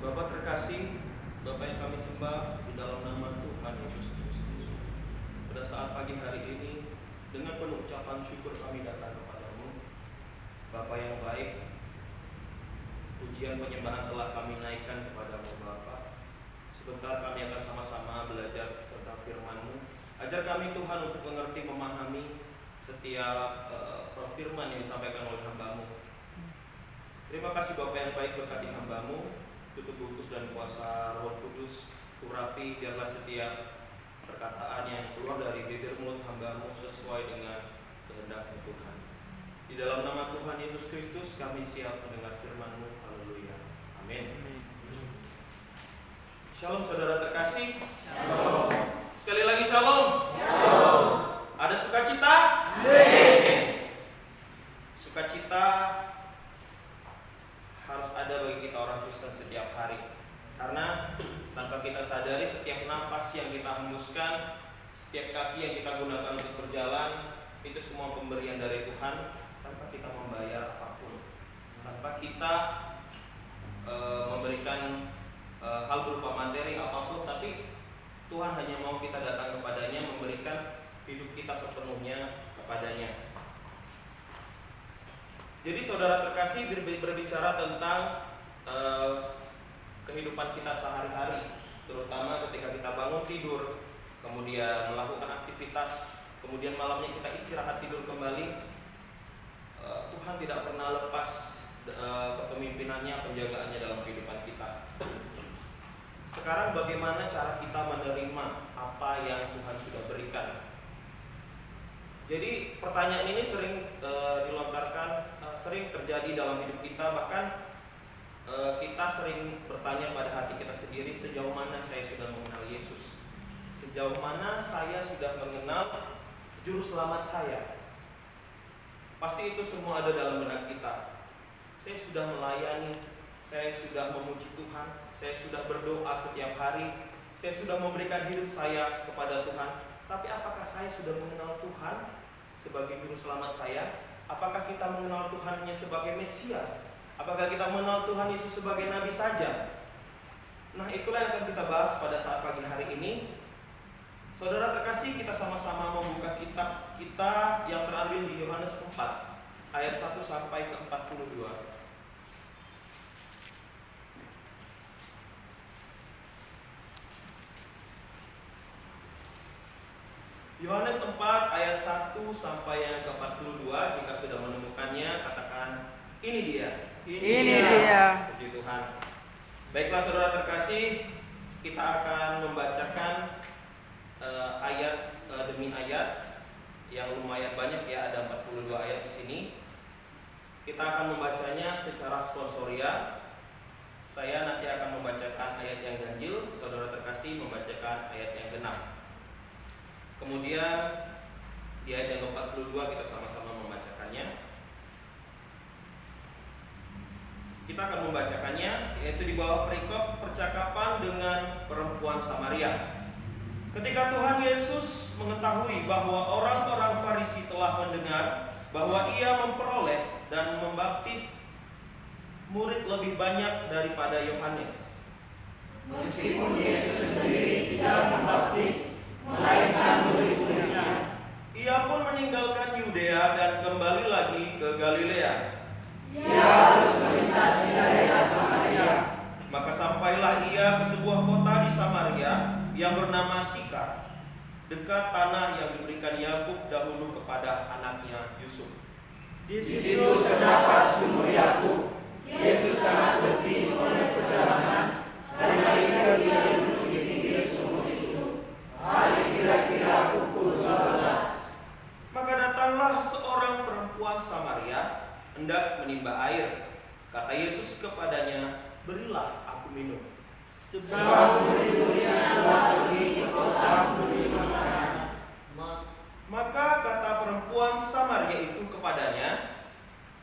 Bapa terkasih, Bapa yang kami sembah di dalam nama Tuhan Yesus Kristus. Pada saat pagi hari ini, dengan penuh ucapan syukur kami datang kepadamu, Bapa yang baik. Pujian penyembahan telah kami naikkan kepadamu Bapa. Sebentar kami akan sama-sama belajar tentang firman-Mu. Ajar kami Tuhan untuk mengerti, memahami setiap firman yang disampaikan oleh hamba-Mu. Terima kasih Bapa yang baik, berkati hamba-Mu. Tutup bungkus dan kuasa Roh Kudus, urapi biarlah setiap perkataan yang keluar dari bibir mulut hamba-Mu sesuai dengan kehendak Tuhan. Di dalam nama Tuhan Yesus Kristus kami siap mendengar firman-Mu. Haleluya. Amin. Shalom saudara terkasih. Shalom. Sekali lagi shalom. Shalom. Ada sukacita? Amin. Sukacita harus ada bagi kita orang Kristen setiap hari. Karena tanpa kita sadari, setiap napas yang kita hembuskan, setiap kaki yang kita gunakan untuk berjalan, itu semua pemberian dari Tuhan tanpa kita membayar apapun, tanpa kita memberikan hal berupa materi apapun, tapi Tuhan hanya mau kita datang kepadanya, memberikan hidup kita sepenuhnya kepadanya. Jadi saudara terkasih, berbicara tentang kehidupan kita sehari-hari, terutama ketika kita bangun tidur, kemudian melakukan aktivitas, kemudian malamnya kita istirahat tidur kembali. Tuhan tidak pernah lepas kepemimpinannya, penjagaannya dalam kehidupan kita. Sekarang bagaimana cara kita menerima apa yang Tuhan sudah berikan? Jadi pertanyaan ini sering dilontarkan, sering terjadi dalam hidup kita. Bahkan kita sering bertanya pada hati kita sendiri, sejauh mana saya sudah mengenal Yesus? Sejauh mana saya sudah mengenal Juru Selamat saya? Pasti itu semua ada dalam benak kita. Saya sudah melayani, saya sudah memuji Tuhan, saya sudah berdoa setiap hari, saya sudah memberikan hidup saya kepada Tuhan. Tapi apakah saya sudah mengenal Tuhan sebagai Juru Selamat saya? Apakah kita mengenal Tuhan hanya sebagai Mesias? Apakah kita mengenal Tuhan Yesus sebagai Nabi saja? Nah, itulah yang akan kita bahas pada saat pagi hari ini. Saudara terkasih, kita sama-sama membuka kitab kita yang terambil di Yohanes 4 ayat 1 sampai ke 42. Yohanes 4 ayat 1 sampai yang ke-42. Jika sudah menemukannya, katakan, ini dia. Ini dia. Puji Tuhan. Baiklah saudara terkasih, kita akan membacakan ayat demi ayat yang lumayan banyak ya, ada 42 ayat di sini. Kita akan membacanya secara sponsoria. Saya nanti akan membacakan ayat yang ganjil, saudara terkasih membacakan ayat yang genap. Kemudian di ayat yang ke-42 kita sama-sama membacakannya. Kita akan membacakannya, yaitu di bawah perikop percakapan dengan perempuan Samaria. Ketika Tuhan Yesus mengetahui bahwa orang-orang Farisi telah mendengar bahwa ia memperoleh dan membaptis murid lebih banyak daripada Yohanes, Meskipun Yesus sendiri tidak membaptis, melainkan murid-muridnya, ia pun meninggalkan Yudea dan kembali lagi ke Galilea. Ia harus melintasi daerah Samaria. Maka sampailah ia ke sebuah kota di Samaria yang bernama Sikar, dekat tanah yang diberikan Yakub dahulu kepada anaknya Yusuf. Di situ terdapat sumur Yakub. Yesus sangat letih oleh perjalanan, karena ia duduk di pinggir sumur itu. Hari kira-kira pukul 12. Maka datanglah seorang perempuan Samaria hendak menimba air. Kata Yesus kepadanya, berilah aku minum. Sebab murid-muridnya telah pergi ke kota membeli makanan. Maka kata perempuan Samaria itu kepadanya,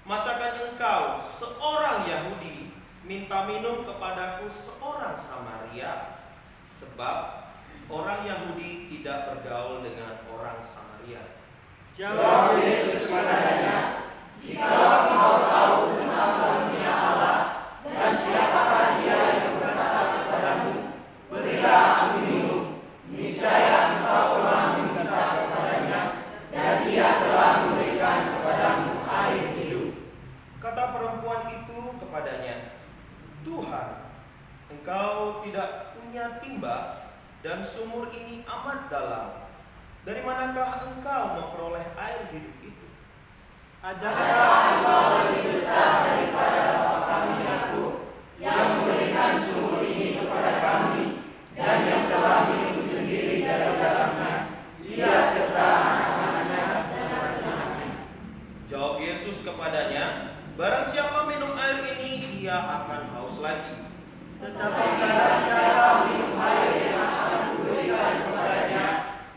masakan engkau seorang Yahudi minta minum kepadaku seorang Samaria? Sebab orang Yahudi tidak bergaul dengan orang Samaria. Jawab Yesus kepadanya, jika engkau tahu tentang karunia Allah dan siapakah dia yang berkata perempuan itu kepadanya, "Tuhan, Engkau tidak punya timba dan sumur ini amat dalam. Dari manakah Engkau memperoleh air hidup itu? Adakah Engkau lebih besar daripada Bapa kami Yakub, yang memberikan sumur ini kepada kami, dan yang telah minum sendiri dari dalamnya, ia serta anak-anaknya dan anak-anaknya?" Jawab Yesus kepadanya, "Barang siapa minum air ini, ia akan haus lagi. Tetapi barang siapa minum air yang akan kuberikan kepadanya,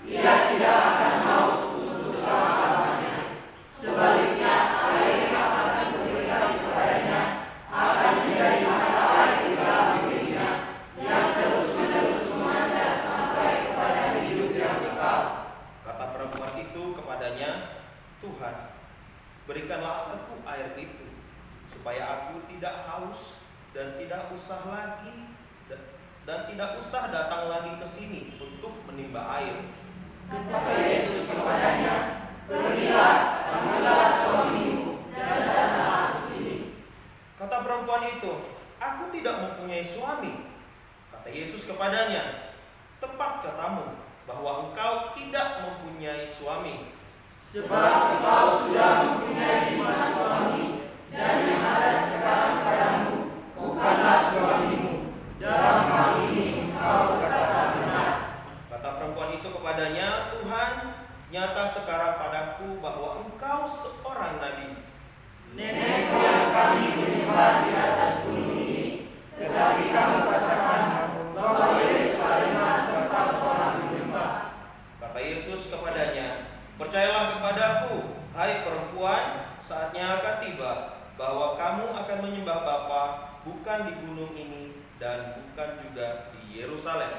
ia tidak akan haus untuk selama-lamanya. Sebaliknya, air yang akan kuberikan kepadanya akan menjadi mata air di dalam dirinya, yang terus-menerus memancar sampai kepada hidup yang kekal." Kata perempuan itu kepadanya, "Tuhan, berikanlah aku air itu, supaya aku tidak haus dan tidak usah datang lagi ke sini untuk menimba air." Kata Yesus kepadanya, "Pergilah, panggillah suamimu, dan datanglah ke sini." Kata perempuan itu, "Aku tidak mempunyai suami." Kata Yesus kepadanya, "Tepat katamu bahwa engkau tidak mempunyai suami. Sebab engkau sudah mempunyai 5 suami, dan yang ada sekarang padamu bukanlah suamimu. Dalam hal ini engkau berkata benar." Kata perempuan itu kepadanya, "Tuhan, nyata sekarang padaku bahwa engkau seorang nabi. Nenek moyang kami menyembah di atas gunung ini, tetapi kamu katakan bahwa Yerusalemlah tempat orang menyembah." Kata Yesus kepadanya, "Percayalah kepadaku, hai perempuan, saatnya akan tiba bahwa kamu akan menyembah Bapa bukan di gunung ini dan bukan juga di Yerusalem.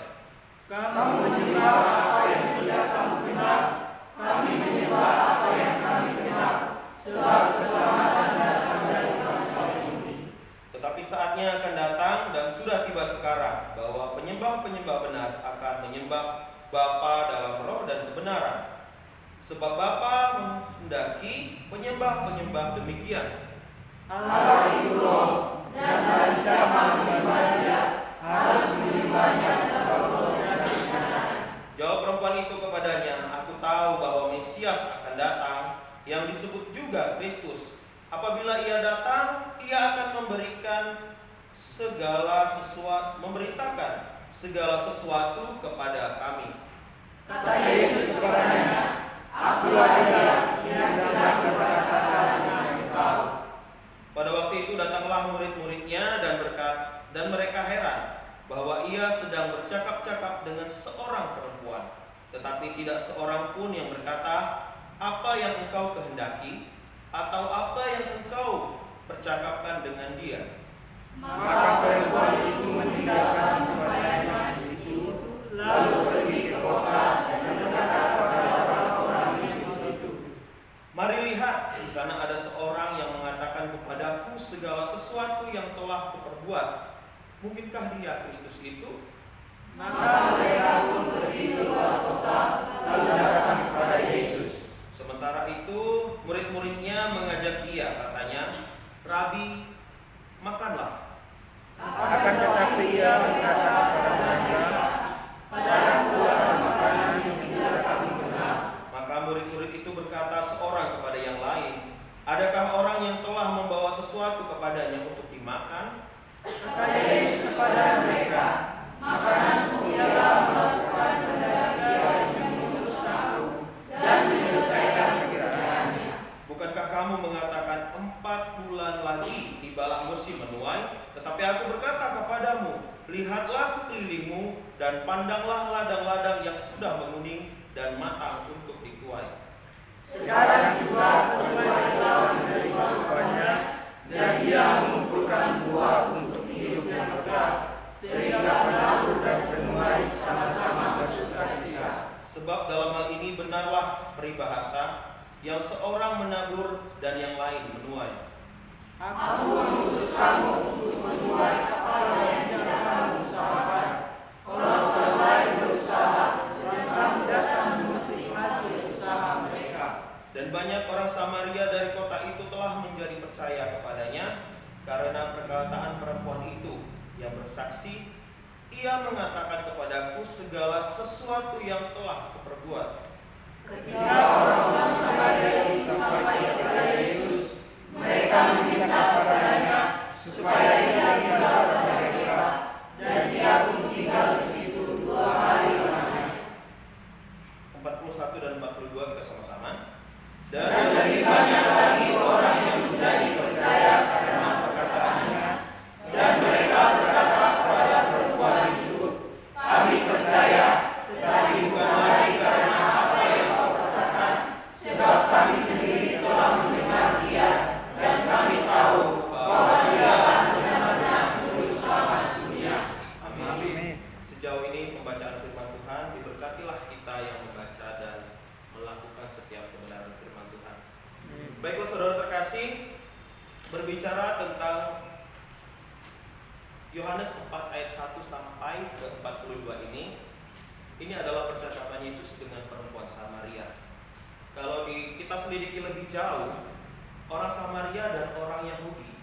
Kamu menyembah apa yang tidak kamu kenal, kami menyembah apa yang kami kenal, sebab keselamatan datang dari bangsa Yahudi. Tetapi saatnya akan datang dan sudah tiba sekarang bahwa penyembah-penyembah benar akan menyembah Bapa dalam roh dan kebenaran. Sebab Bapa menghendaki penyembah-penyembah demikian." Allah itu roh, dan barang siapa menyembah Dia harus menyembahnya dalam roh dan kebenaran. Jawab perempuan itu kepadanya, "Aku tahu bahwa Mesias akan datang, yang disebut juga Kristus. Apabila ia datang, ia akan memberitakan segala sesuatu kepada kami." Kata Yesus kepadanya, "Akulah Dia yang sedang berkata-kata dengan engkau." Pada waktu itu datanglah murid-muridnya dan mereka heran bahwa ia sedang bercakap-cakap dengan seorang perempuan, tetapi tidak seorang pun yang berkata, "Apa yang engkau kehendaki?" atau "Apa yang engkau percakapkan dengan dia?" Maka perempuan itu meninggalkan kepadanya itu, lalu pergi ke kota dan berkata kepada orang-orang di situ, "Mari lihat, di sana ada seorang yang mengatakan kepadaku segala sesuatu yang telah kuperbuat. Mungkinkah dia Kristus itu?" Maka mereka pun pergi keluar kota, lalu datang kepada Yesus. Sementara itu murid-muridnya mengajak dia, katanya, "Rabi, makanlah." Akan tetapi ia berkata kepada mereka, "Padaku ada makanan yang tidak kami kenal." Maka murid-murid itu berkata seorang kepada yang lain, "Adakah orang yang telah membawa sesuatu kepadanya untuk dimakan?" Kata Yesus kepada mereka, "Makananku ialah melakukan kehendak Dia yang mengutus aku dan menyelesaikan pekerjaannya." Bukankah kamu mengatakan 4 bulan lagi tibalah musim menuai? Tetapi aku berkata kepadamu, lihatlah sekelilingmu dan pandanglah ladang-ladang yang sudah menguning dan matang untuk dituai. Sekarang juga penuai telah menerima upahnya, dan Dia mengumpulkan buah untuk hidup yang kekal, sehingga penabur dan penuai sama-sama bersukacita. Sebab dalam hal ini benarlah peribahasa, yang seorang menabur dan yang lain menuai. Aku mengutus kamu untuk menuai apa yang tidak kamu usahakan. Orang-orang lain berusaha, dan kamu datang memetik hasil usaha mereka. Dan banyak orang Samaria dari kota itu telah menjadi percaya kepadanya, bersaksi, ia mengatakan kepadaku segala sesuatu yang telah kuperbuat. Ketika orang-orang Samaria itu sampai kepada Yesus, mereka meminta kepadanya supaya ia tinggal pada mereka, dan ia pun tinggal di situ 2 hari lamanya. 41 dan 42 kita sama-sama. Dan lebih banyak lagi orang yang menjadi percaya karena perkataannya, dan mereka berkata kepada perempuan itu, kami percaya, tetapi bukan lagi karena apa yang kau katakan, sebab kami sendiri telah mendengar dia, dan kami tahu bahwa dialah benar-benar juru selamat dunia. Amin. Sejauh ini pembacaan firman Tuhan, diberkatilah kita yang membaca dan melakukan setiap kebenaran firman Tuhan. Baiklah saudara terkasih, berbicara tentang Yohanes 4 ayat 1 sampai ke 42 ini adalah percakapan Yesus dengan perempuan Samaria. Kalau kita selidiki lebih jauh, orang Samaria dan orang Yahudi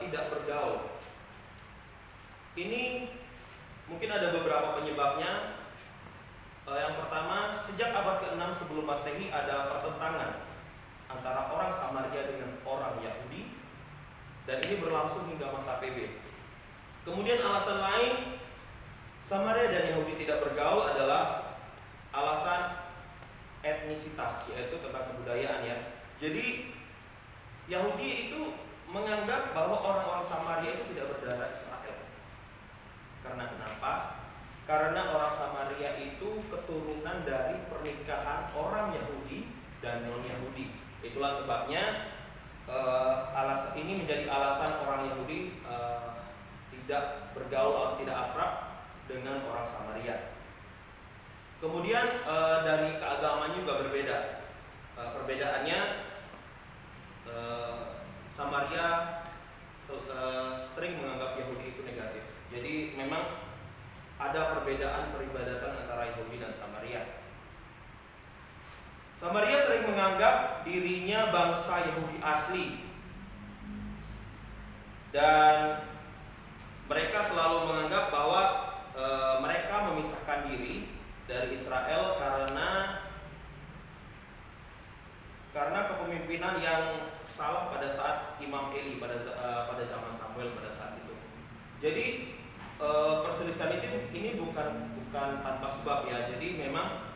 tidak bergaul. Ini mungkin ada beberapa penyebabnya. Yang pertama, sejak abad ke-6 sebelum Masehi ada pertentangan antara orang Samaria dengan orang Yahudi, dan ini berlangsung hingga masa PB. Kemudian alasan lain Samaria dan Yahudi tidak bergaul adalah alasan etnisitas, yaitu tentang kebudayaan ya. Jadi Yahudi itu menganggap bahwa orang-orang Samaria itu tidak berdarah Israel. Karena kenapa? Karena orang Samaria itu keturunan dari pernikahan orang Yahudi dan non-Yahudi. Itulah sebabnya alasan ini menjadi alasan orang Yahudi tidak bergaul atau tidak akrab dengan orang Samaria. Kemudian dari keagamaan juga berbeda. Perbedaannya Samaria sering menganggap Yahudi itu negatif. Jadi memang ada perbedaan peribadatan antara Yahudi dan Samaria. Samaria sering menganggap dirinya bangsa Yahudi asli, dan mereka selalu menganggap bahwa mereka memisahkan diri dari Israel karena kepemimpinan yang salah pada saat Imam Eli pada zaman Samuel pada saat itu. Jadi perselisihan ini bukan tanpa sebab ya. Jadi memang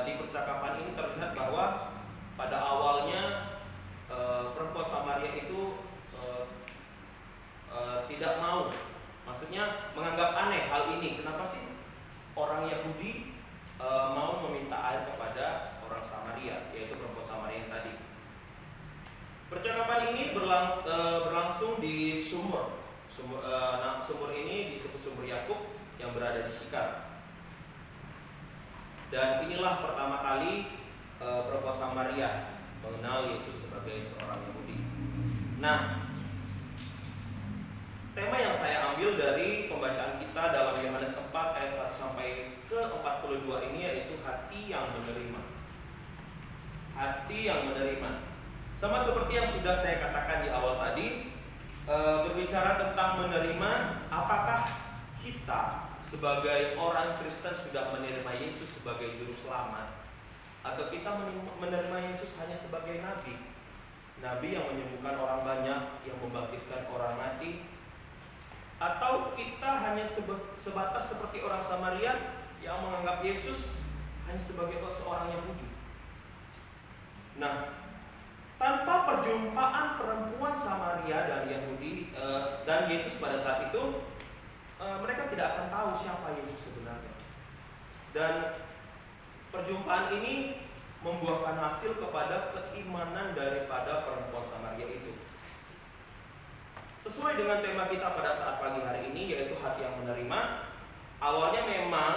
di percakapan ini terlihat bahwa pada awalnya perempuan Samaria itu tidak mau, maksudnya menganggap aneh hal ini. Kenapa sih orang Yahudi mau meminta air kepada orang Samaria, yaitu perempuan Samaria yang tadi. Percakapan ini berlangsung di sumur ini disebut sumur Yakub yang berada di Syikar. Dan inilah pertama kali perempuan Samaria mengenal Yesus sebagai seorang Yahudi. Nah, tema yang saya ambil dari pembacaan kita dalam Yohanes 4 ayat 1 sampai ke 42 ini yaitu hati yang menerima. Hati yang menerima. Sama seperti yang sudah saya katakan di awal tadi, berbicara tentang menerima, apakah kita sebagai orang Kristen sudah menerima Yesus sebagai juru selamat, atau kita menerima Yesus hanya sebagai nabi yang menyembuhkan orang banyak, yang membangkitkan orang mati, atau kita hanya sebatas seperti orang Samaria yang menganggap Yesus hanya sebagai seorang Yahudi. Nah, tanpa perjumpaan perempuan Samaria dan Yahudi dan Yesus pada saat itu, mereka tidak akan tahu siapa Yesus sebenarnya. Dan perjumpaan ini membuahkan hasil kepada keimanan daripada perempuan Samaria itu. Sesuai dengan tema kita pada saat pagi hari ini, yaitu hati yang menerima. Awalnya memang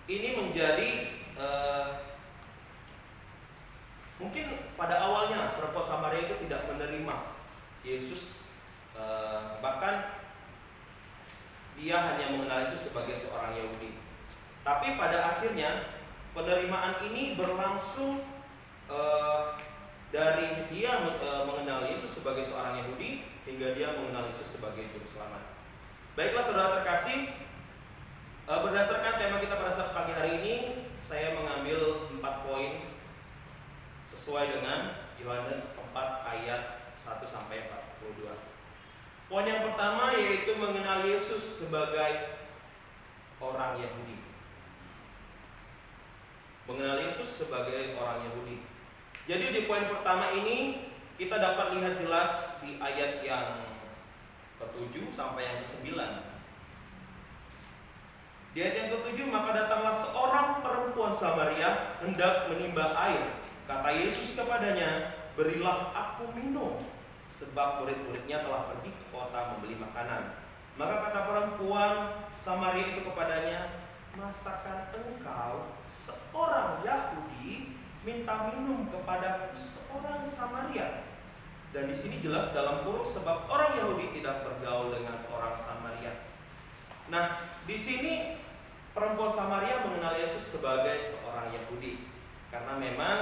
ini menjadi mungkin pada awalnya perempuan Samaria itu tidak menerima Yesus, bahkan dia hanya mengenal Yesus sebagai seorang Yahudi. Tapi pada akhirnya penerimaan ini berlangsung dari dia mengenal Yesus sebagai seorang Yahudi hingga dia mengenal Yesus sebagai juru selamat. Baiklah saudara terkasih, berdasarkan tema kita pada saat pagi hari ini, saya mengambil 4 poin sesuai dengan Yohanes 4 ayat 1 sampai 42. Poin yang pertama yaitu mengenal Yesus sebagai orang Yahudi. Mengenal Yesus sebagai orang Yahudi. Jadi di poin pertama ini kita dapat lihat jelas di ayat yang ke-7 sampai yang ke-9. Di ayat yang ke-7, maka datanglah seorang perempuan Samaria hendak menimba air. Kata Yesus kepadanya, berilah aku minum, sebab murid-muridnya telah pergi ke kota membeli makanan. Maka kata perempuan Samaria itu kepadanya, masakan engkau seorang Yahudi minta minum kepada seorang Samaria? Dan di sini jelas dalam kurung sebab orang Yahudi tidak bergaul dengan orang Samaria. Nah, di sini perempuan Samaria mengenal Yesus sebagai seorang Yahudi karena memang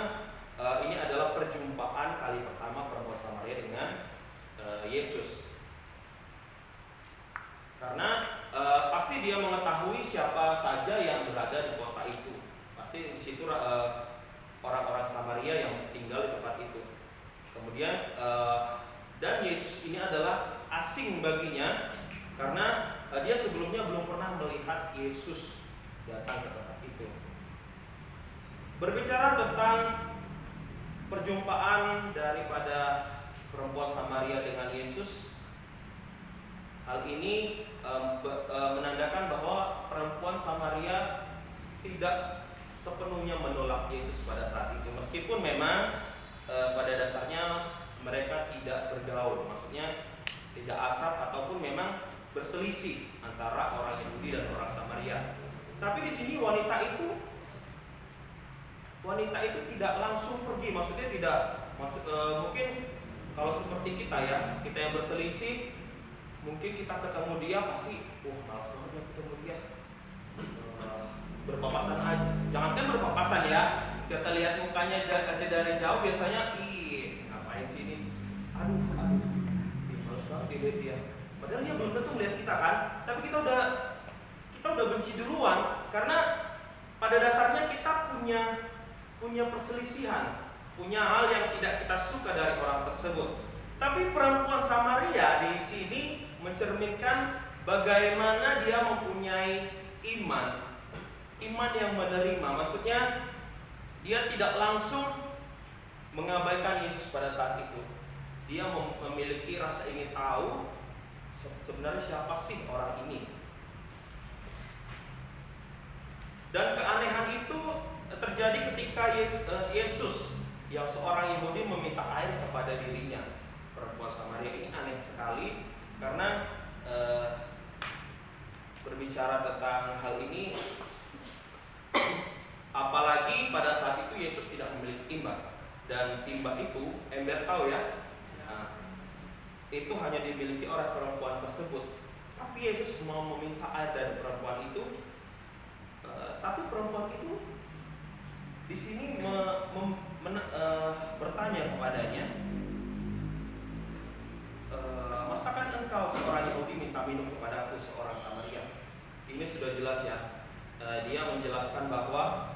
ini adalah perjumpaan kali pertama perempuan Samaria dengan Yesus. Karena pasti dia mengetahui siapa saja yang berada di kota itu. Pasti di situ orang-orang Samaria yang tinggal di tempat itu. Kemudian dan Yesus ini adalah asing baginya karena dia sebelumnya belum pernah melihat Yesus datang ke tempat itu. Berbicara tentang perjumpaan daripada perempuan Samaria dengan Yesus, hal ini menandakan bahwa perempuan Samaria tidak sepenuhnya menolak Yesus pada saat itu, meskipun memang pada dasarnya mereka tidak bergaul, maksudnya tidak akrab ataupun memang berselisih antara orang Yahudi dan orang Samaria. Tapi di sini wanita itu tidak langsung pergi, maksudnya tidak mungkin kalau seperti kita ya, kita yang berselisih, mungkin kita ketemu dia pasti, malas banget ya ketemu dia. Berpapasan aja, jangankan berpapasan ya, kita lihat mukanya aja dari jauh biasanya, ngapain sih ini? Aduh, malas banget dilihat dia. Padahal dia belum tentu melihat kita kan, tapi kita udah benci duluan karena pada dasarnya kita punya perselisihan, punya hal yang tidak kita suka dari orang tersebut. Tapi perempuan Samaria di sini mencerminkan bagaimana dia mempunyai iman yang menerima. Maksudnya dia tidak langsung mengabaikan Yesus pada saat itu. Dia memiliki rasa ingin tahu sebenarnya siapa sih orang ini. Dan keanehan itu terjadi ketika Yesus yang seorang Yahudi meminta air kepada dirinya. Perempuan Samaria ini aneh sekali karena berbicara tentang hal ini, apalagi pada saat itu Yesus tidak memiliki timba, dan timba itu ember tahu ya, itu hanya dimiliki oleh perempuan tersebut. Tapi Yesus mau meminta air dari perempuan itu, tapi perempuan itu di sini bertanya kepadanya, masakan engkau seorang Yahudi minta minum kepada aku seorang Samaria? Ini sudah jelas ya. Dia menjelaskan bahwa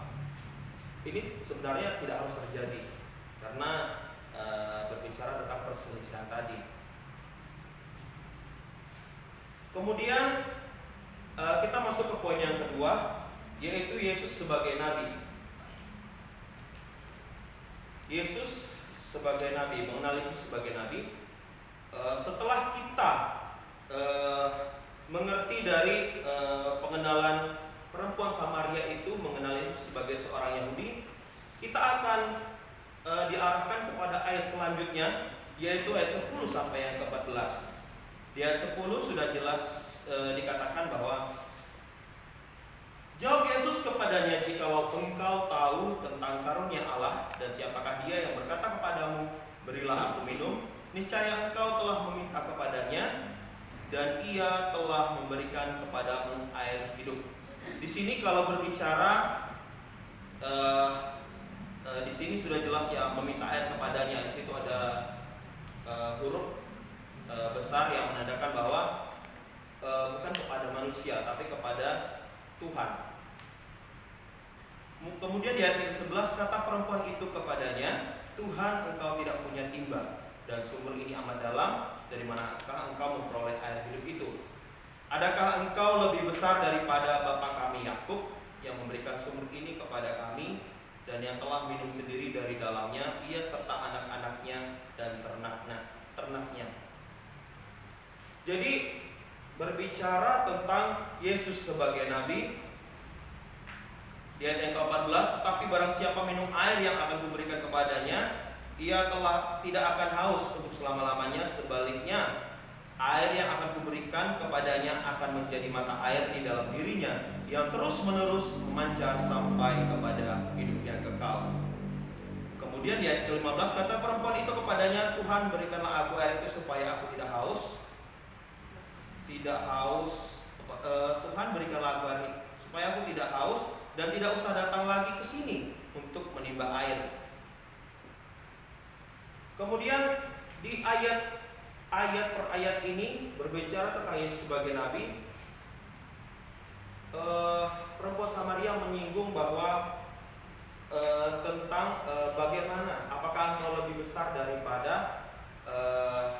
ini sebenarnya tidak harus terjadi karena berbicara tentang perselisihan tadi. Kemudian kita masuk ke poin yang kedua, yaitu Yesus sebagai nabi. Yesus sebagai nabi, mengenal Yesus sebagai nabi. Setelah kita mengerti dari pengenalan perempuan Samaria itu mengenal Yesus sebagai seorang Yahudi, kita akan diarahkan kepada ayat selanjutnya, yaitu ayat 10 sampai yang ke-14. Di ayat 10 sudah jelas dikatakan bahwa jawab Yesus kepadanya, jikalau engkau tahu tentang karunia Allah dan siapakah dia yang berkata kepadamu, berilah aku minum, niscaya engkau telah meminta kepadanya dan ia telah memberikan kepadamu air hidup. Di sini kalau berbicara di sini sudah jelas ya, meminta air kepadanya. Di situ ada huruf besar yang menandakan bahwa bukan kepada manusia tapi kepada Tuhan. Kemudian di ayat 11, kata perempuan itu kepadanya, Tuhan, engkau tidak punya timba, dan sumber ini amat dalam, dari manakah engkau memperoleh air hidup itu? Adakah engkau lebih besar daripada bapa kami Yakub, yang memberikan sumber ini kepada kami, dan yang telah minum sendiri dari dalamnya, ia serta anak-anaknya dan ternaknya. Jadi berbicara tentang Yesus sebagai Nabi, di ayat yang ke-14, tetapi barang siapa minum air yang akan kuberikan kepadanya, ia telah tidak akan haus untuk selama-lamanya. Sebaliknya, air yang akan kuberikan kepadanya akan menjadi mata air di dalam dirinya, yang terus-menerus memancar sampai kepada hidup yang kekal. Kemudian di ayat ke-15, kata perempuan itu kepadanya, Tuhan, berikanlah aku air itu supaya aku tidak haus. Tuhan, berikanlah aku air supaya aku tidak haus dan tidak usah datang lagi ke sini untuk menimba air. Kemudian di ayat per ayat ini berbicara tentang Yesus sebagai Nabi. Perempuan Samaria menyinggung bahwa tentang bagaimana, apakah engkau lebih besar daripada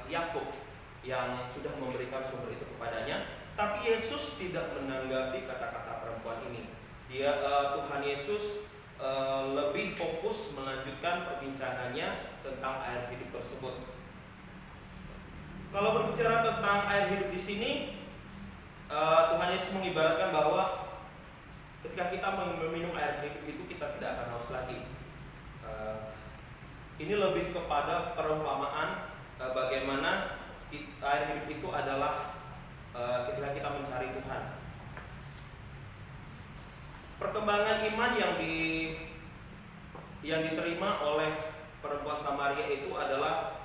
Yakub yang sudah memberikan sumber itu kepadanya. Tapi Yesus tidak menanggapi kata-kata perempuan ini. Tuhan Yesus lebih fokus melanjutkan perbincangannya tentang air hidup tersebut. Kalau berbicara tentang air hidup di sini, Tuhan Yesus mengibaratkan bahwa ketika kita meminum air hidup itu kita tidak akan haus lagi. Ini lebih kepada perumpamaan bagaimana air hidup itu adalah ketika kita mencari Tuhan. Perkembangan iman yang diterima oleh perempuan Samaria itu adalah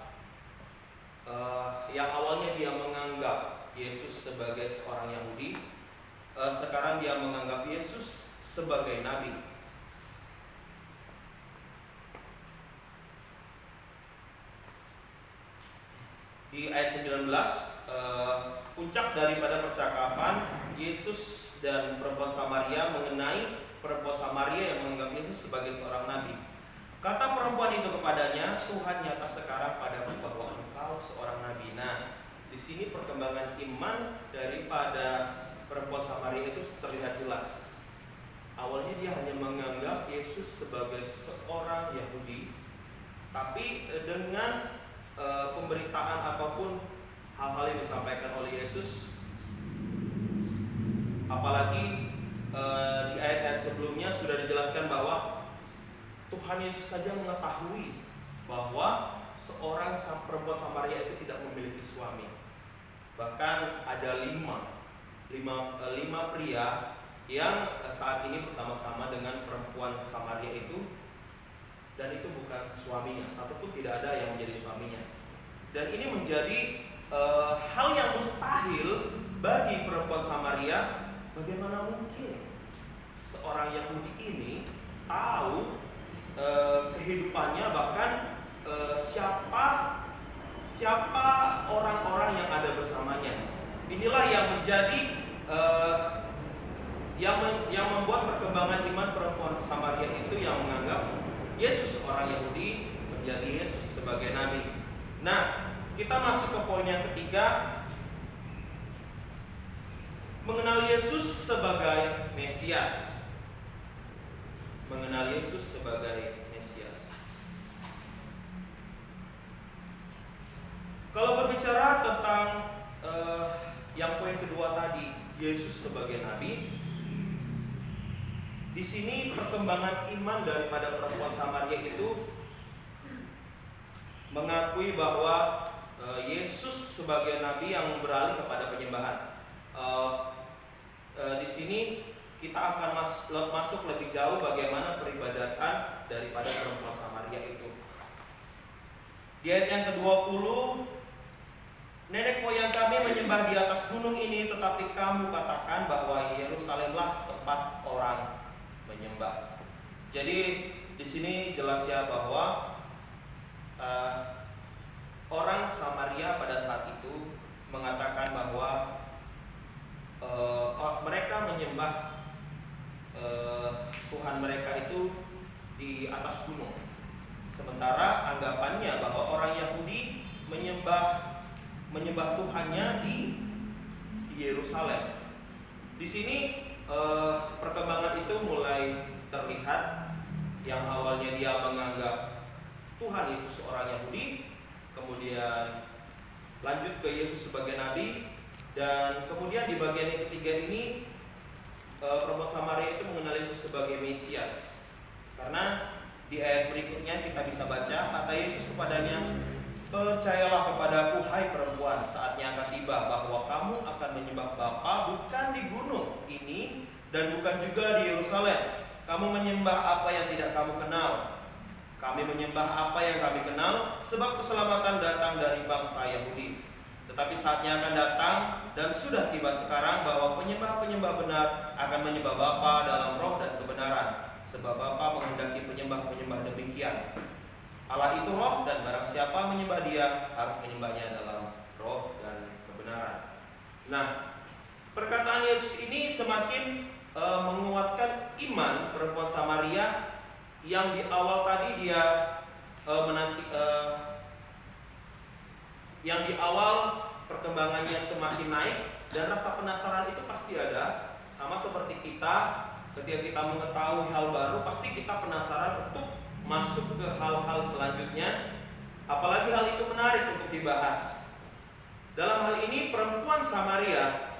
yang awalnya dia menganggap Yesus sebagai seorang Yahudi, sekarang dia menganggap Yesus sebagai Nabi. Di ayat 19, puncak daripada percakapan Yesus dan perempuan Samaria mengenai perempuan Samaria yang menganggap Yesus sebagai seorang nabi. Kata perempuan itu kepadanya, Tuhan nyata sekarang padaku bahwa engkau seorang nabi. Nah, di sini perkembangan iman daripada perempuan Samaria itu terlihat jelas. Awalnya dia hanya menganggap Yesus sebagai seorang Yahudi, tapi dengan pemberitaan ataupun hal-hal yang disampaikan oleh Yesus, apalagi di ayat-ayat sebelumnya sudah dijelaskan bahwa Tuhan Yesus saja mengetahui bahwa seorang perempuan Samaria itu tidak memiliki suami. Bahkan ada lima pria yang saat ini bersama-sama dengan perempuan Samaria itu, dan itu bukan suaminya, satu pun tidak ada yang menjadi suaminya. Dan ini menjadi hal yang mustahil bagi perempuan Samaria. Bagaimana mungkin seorang Yahudi ini tahu kehidupannya, bahkan siapa orang-orang yang ada bersamanya. Inilah yang menjadi yang membuat perkembangan iman perempuan Samaria itu yang menganggap Yesus orang Yahudi menjadi Yesus sebagai nabi. Nah, kita masuk ke poin yang ketiga, mengenal Yesus sebagai Mesias. Mengenal Yesus sebagai Mesias. Kalau berbicara tentang yang poin kedua tadi, Yesus sebagai nabi, di sini perkembangan iman daripada perempuan Samaria itu mengakui bahwa Yesus sebagai nabi yang beralih kepada penyembahan. Di sini kita akan masuk lebih jauh bagaimana peribadatan daripada perempuan Samaria itu. Di ayat yang ke-20, nenek moyang kami menyembah di atas gunung ini, tetapi kamu katakan bahwa Yerusalemlah tempat orang menyembah. Jadi di sini jelas ya bahwa orang Samaria pada saat itu mengatakan bahwa mereka menyembah Tuhan mereka itu di atas gunung. Sementara anggapannya bahwa orang Yahudi menyembah Tuhannya di Yerusalem. Di sini perkembangan itu mulai terlihat. Yang awalnya dia menganggap Tuhan Yesus seorang Yahudi, kemudian lanjut ke Yesus sebagai nabi, dan kemudian di bagian yang ketiga ini perempuan Samaria itu mengenal Yesus sebagai Mesias. Karena di ayat berikutnya kita bisa baca, kata Yesus kepadanya, "Percayalah kepadaku, hai perempuan, saatnya akan tiba bahwa kamu akan menyembah Bapa bukan di gunung ini dan bukan juga di Yerusalem. Kamu menyembah apa yang tidak kamu kenal. Kami menyembah apa yang kami kenal, sebab keselamatan datang dari bangsa Yahudi. Tetapi saatnya akan datang dan sudah tiba sekarang bahwa penyembah-penyembah benar akan menyembah Bapa dalam roh dan kebenaran, sebab Bapa menghendaki penyembah-penyembah demikian. Allah itu roh, dan barang siapa menyembah Dia harus menyembahnya dalam roh dan kebenaran." Nah, perkataan Yesus ini semakin menguatkan iman perempuan Samaria yang di awal tadi dia yang di awal perkembangannya semakin naik, dan rasa penasaran itu pasti ada. Sama seperti kita, ketika kita mengetahui hal baru, pasti kita penasaran untuk masuk ke hal-hal selanjutnya, apalagi hal itu menarik untuk dibahas. Dalam hal ini perempuan Samaria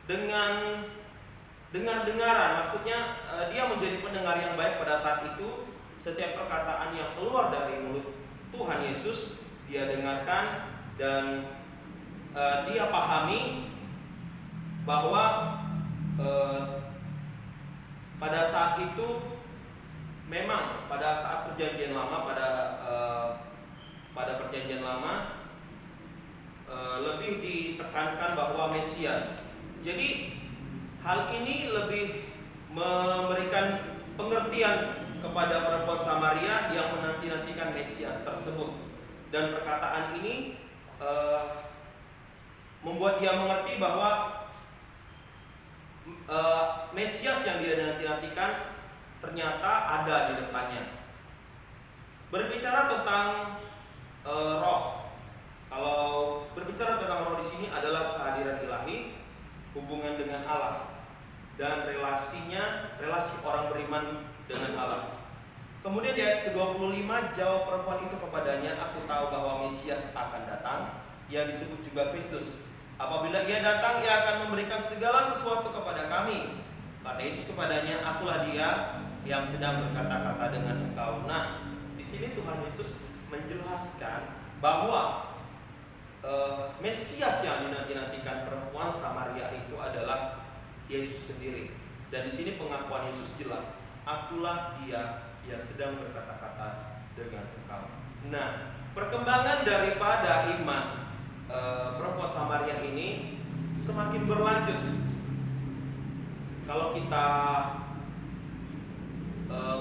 dengan dengar-dengaran, maksudnya dia menjadi pendengar yang baik pada saat itu. Setiap perkataan yang keluar dari mulut Tuhan Yesus dia dengarkan, dan dia pahami bahwa pada saat itu memang pada saat perjanjian lama, pada perjanjian lama lebih ditekankan bahwa Mesias. Jadi hal ini lebih memberikan pengertian kepada perempuan Samaria yang menanti-nantikan Mesias tersebut. Dan perkataan ini membuat dia mengerti bahwa Mesias yang dia nanti-nantikan ternyata ada di depannya. Berbicara tentang roh, kalau berbicara tentang roh di sini adalah kehadiran ilahi, hubungan dengan Allah, dan relasi orang beriman dengan Allah. Kemudian di ayat ke-25, jawab perempuan itu kepadanya, "Aku tahu bahwa Mesias akan datang, yang disebut juga Kristus. Apabila ia datang, ia akan memberikan segala sesuatu kepada kami." Kata Yesus kepadanya, "Akulah dia yang sedang berkata-kata dengan engkau." Nah, di sini Tuhan Yesus menjelaskan bahwa Mesias yang dinanti-nantikan perempuan Samaria itu adalah Yesus sendiri. Dan di sini pengakuan Yesus jelas, "Akulah dia yang sedang berkata-kata dengan engkau." Nah, perkembangan daripada iman perempuan Samaria ini semakin berlanjut. Kalau kita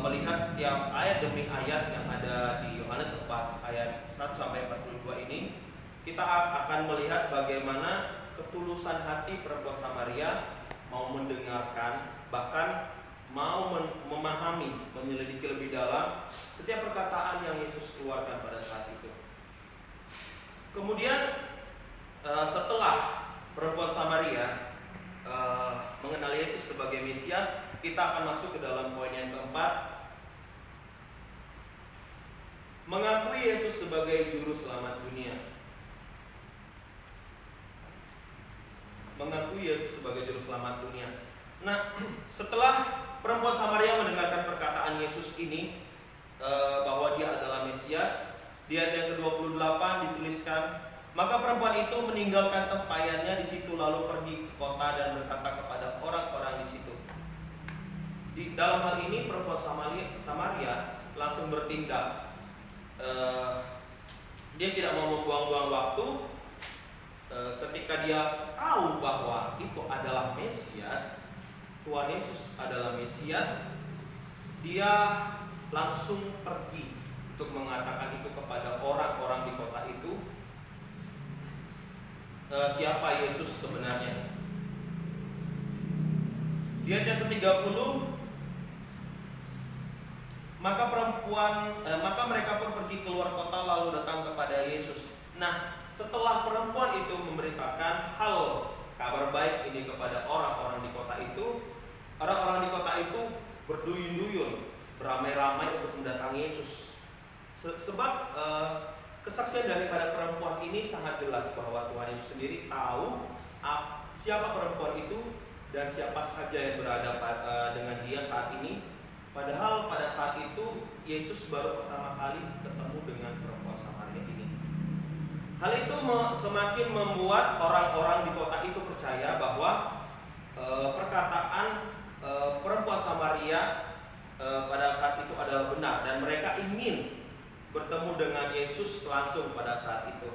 melihat setiap ayat demi ayat yang ada di Yohanes 4 ayat 1 sampai 42 ini, kita akan melihat bagaimana ketulusan hati perempuan Samaria mau mendengarkan, bahkan mau memahami, menyelidiki lebih dalam setiap perkataan yang Yesus keluarkan pada saat itu. Kemudian setelah perempuan Samaria mengenal Yesus sebagai Mesias, kita akan masuk ke dalam poin yang keempat, mengakui Yesus sebagai juru selamat dunia. Mengakui Yesus sebagai juru selamat dunia. Nah, setelah perempuan Samaria mendengarkan perkataan Yesus ini bahwa dia adalah Mesias, di ayat yang ke-28 dituliskan, "Maka perempuan itu meninggalkan tempayannya di situ lalu pergi ke kota dan berkata kepada orang-orang di situ." Di dalam hal ini perempuan Samaria langsung bertindak. Dia tidak mau membuang-buang waktu. Ketika dia tahu bahwa itu adalah Mesias, Tuhan Yesus adalah Mesias, dia langsung pergi untuk mengatakan itu kepada orang-orang di kota itu, siapa Yesus sebenarnya. Di ayat yang ke-30, maka mereka pun pergi keluar kota lalu datang kepada Yesus. Nah, setelah perempuan itu memberitakan hal kabar baik ini kepada orang-orang di kota itu, orang-orang di kota itu berduyun-duyun, beramai-ramai untuk mendatangi Yesus. Sebab kesaksian daripada perempuan ini sangat jelas bahwa Tuhan Yesus sendiri tahu siapa perempuan itu dan siapa saja yang berada dengan dia saat ini. Padahal pada saat itu Yesus baru pertama kali ketemu dengan perempuan Samaria ini. Hal itu semakin membuat orang-orang di kota itu percaya bahwa perkataan perempuan Samaria pada saat itu adalah benar, dan mereka ingin bertemu dengan Yesus langsung pada saat itu.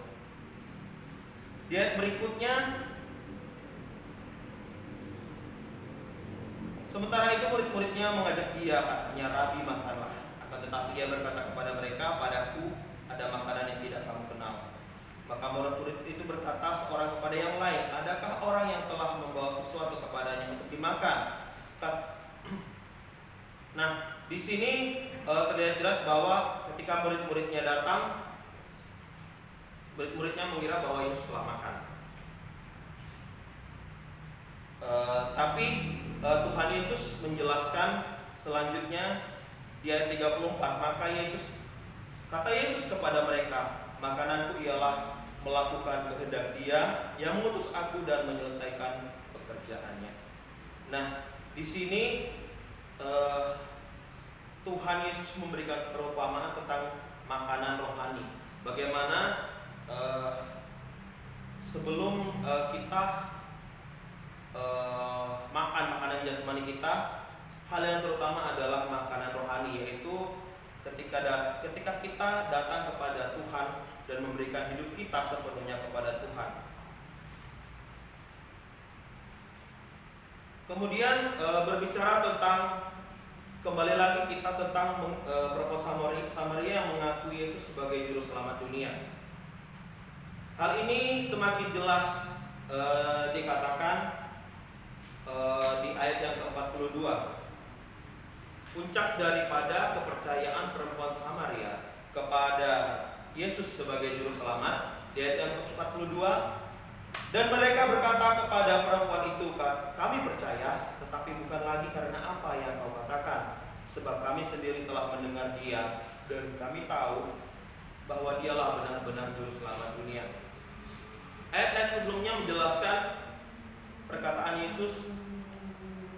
Di ayat berikutnya, sementara itu murid-muridnya mengajak dia, katanya, "Rabi, makanlah." Akan tetapi ia berkata kepada mereka, "Padaku ada makanan yang tidak kamu kenal." Maka murid-murid itu berkata seorang kepada yang lain, "Adakah orang yang telah membawa sesuatu kepadanya untuk dimakan?" Nah, di sini terlihat jelas bahwa ketika murid-muridnya datang, murid-muridnya mengira bahwa Yesus telah makan. Tapi Tuhan Yesus menjelaskan selanjutnya di ayat 34, kata Yesus kepada mereka, "Makananku ialah melakukan kehendak Dia yang mengutus aku dan menyelesaikan pekerjaannya." Nah, di sini Tuhan Yesus memberikan perumpamaan tentang makanan rohani. Bagaimana sebelum kita makan makanan jasmani kita, hal yang terutama adalah makanan rohani, yaitu ketika kita datang kepada Tuhan dan memberikan hidup kita sepenuhnya kepada Tuhan. Kemudian berbicara tentang, kembali lagi kita tentang perempuan Samaria yang mengakui Yesus sebagai juru selamat dunia. Hal ini semakin jelas dikatakan di ayat yang ke-42. Puncak daripada kepercayaan perempuan Samaria kepada Yesus sebagai juru selamat, di ayat yang ke-42, "Dan mereka berkata kepada perempuan itu, 'Kami percaya, tetapi bukan lagi karena apa yang kau katakan, sebab kami sendiri telah mendengar Dia, dan kami tahu bahwa Dialah benar-benar juru selamat dunia.'" Ayat sebelumnya menjelaskan perkataan Yesus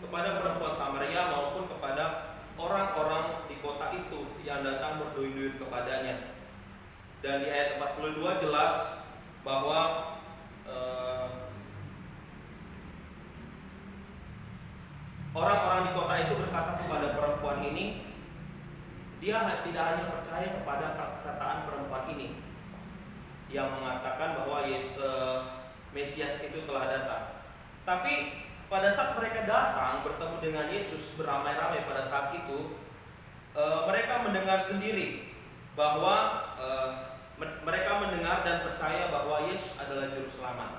kepada perempuan Samaria maupun kepada orang-orang di kota itu yang datang berduyun-duyun kepadanya. Dan di ayat 42 jelas bahwa orang-orang di kota itu berkata kepada perempuan ini, dia tidak hanya percaya kepada perkataan perempuan ini yang mengatakan bahwa Mesias itu telah datang, tapi pada saat mereka datang bertemu dengan Yesus beramai-ramai pada saat itu, mereka mendengar sendiri bahwa mereka mendengar dan percaya bahwa Yesus adalah juru selamat.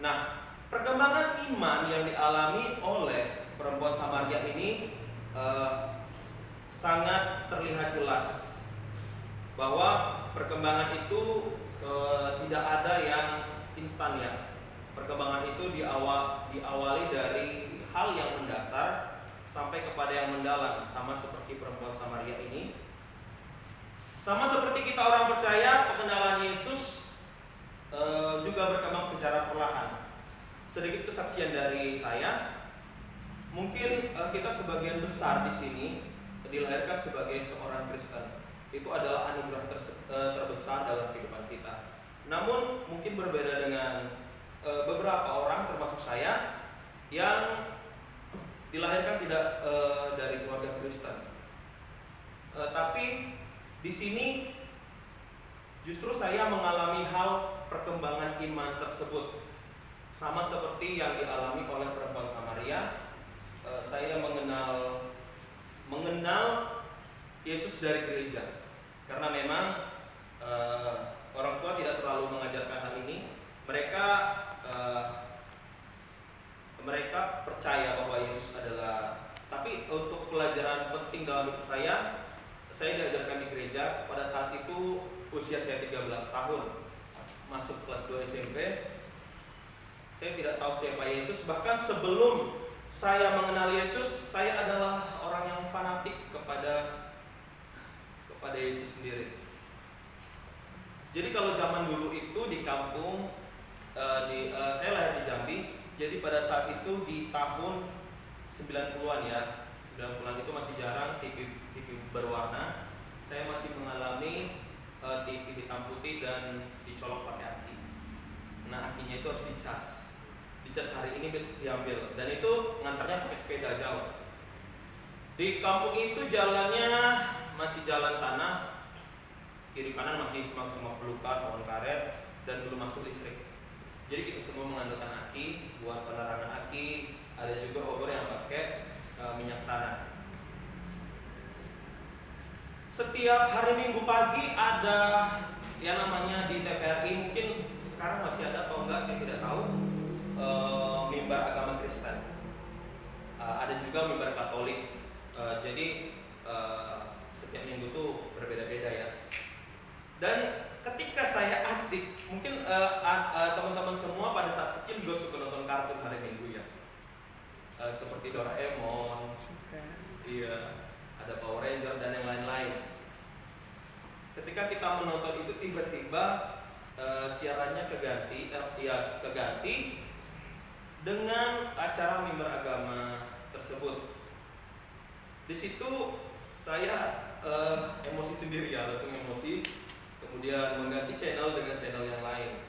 Nah, perkembangan iman yang dialami oleh perempuan Samaria ini sangat terlihat jelas bahwa perkembangan itu tidak ada yang instan ya. Perkembangan itu diawali dari hal yang mendasar sampai kepada yang mendalam, sama seperti perempuan Samaria ini. Sama seperti kita orang percaya, pengenalan Yesus juga berkembang secara perlahan. Sedikit kesaksian dari saya, mungkin kita sebagian besar di sini dilahirkan sebagai seorang Kristen. Itu adalah anugerah terbesar dalam kehidupan kita. Namun mungkin berbeda dengan beberapa orang termasuk saya yang dilahirkan tidak dari keluarga Kristen. Tapi di sini justru saya mengalami hal perkembangan iman tersebut, sama seperti yang dialami oleh perempuan Samaria. Saya mengenal Yesus dari gereja. Karena memang orang tua tidak terlalu mengajarkan hal ini. Mereka percaya bahwa Yesus adalah, tapi untuk pelajaran penting dalam hidup saya diajarkan di gereja. Pada saat itu usia saya 13 tahun, masuk kelas 2 SMP. Saya tidak tahu siapa Yesus. Bahkan sebelum saya mengenal Yesus, saya adalah orang yang fanatik kepada Yesus sendiri. Jadi kalau zaman dulu itu di kampung, saya lahir di Jambi. Jadi pada saat itu di tahun 90-an ya, 90-an itu masih jarang TV berwarna. Saya masih mengalami TV hitam putih dan dicolok pakai aki. Nah, akinya itu harus dicas hari ini, besok diambil. Dan itu ngantarnya pakai sepeda jauh. Di kampung itu jalannya masih jalan tanah, kiri kanan masih semak-semak belukar, pohon karet, dan belum masuk listrik. Jadi kita semua mengandalkan aki buat penerangan aki. Ada juga obor yang pakai minyak tanah. Setiap hari Minggu pagi ada yang namanya di TVRI, mungkin sekarang masih ada atau enggak saya tidak tahu, mimbar agama Kristen. Ada juga mimbar Katolik. Jadi setiap minggu tuh berbeda-beda ya. Dan ketika saya asik, mungkin teman-teman semua pada saat kecil juga suka nonton kartun hari Minggu ya, seperti Doraemon, iya, ada Power Ranger dan yang lain-lain. Ketika kita menonton itu tiba-tiba siarannya keganti dengan acara mimbar agama tersebut. Di situ saya emosi sendiri ya, langsung emosi. Kemudian mengganti channel dengan channel yang lain,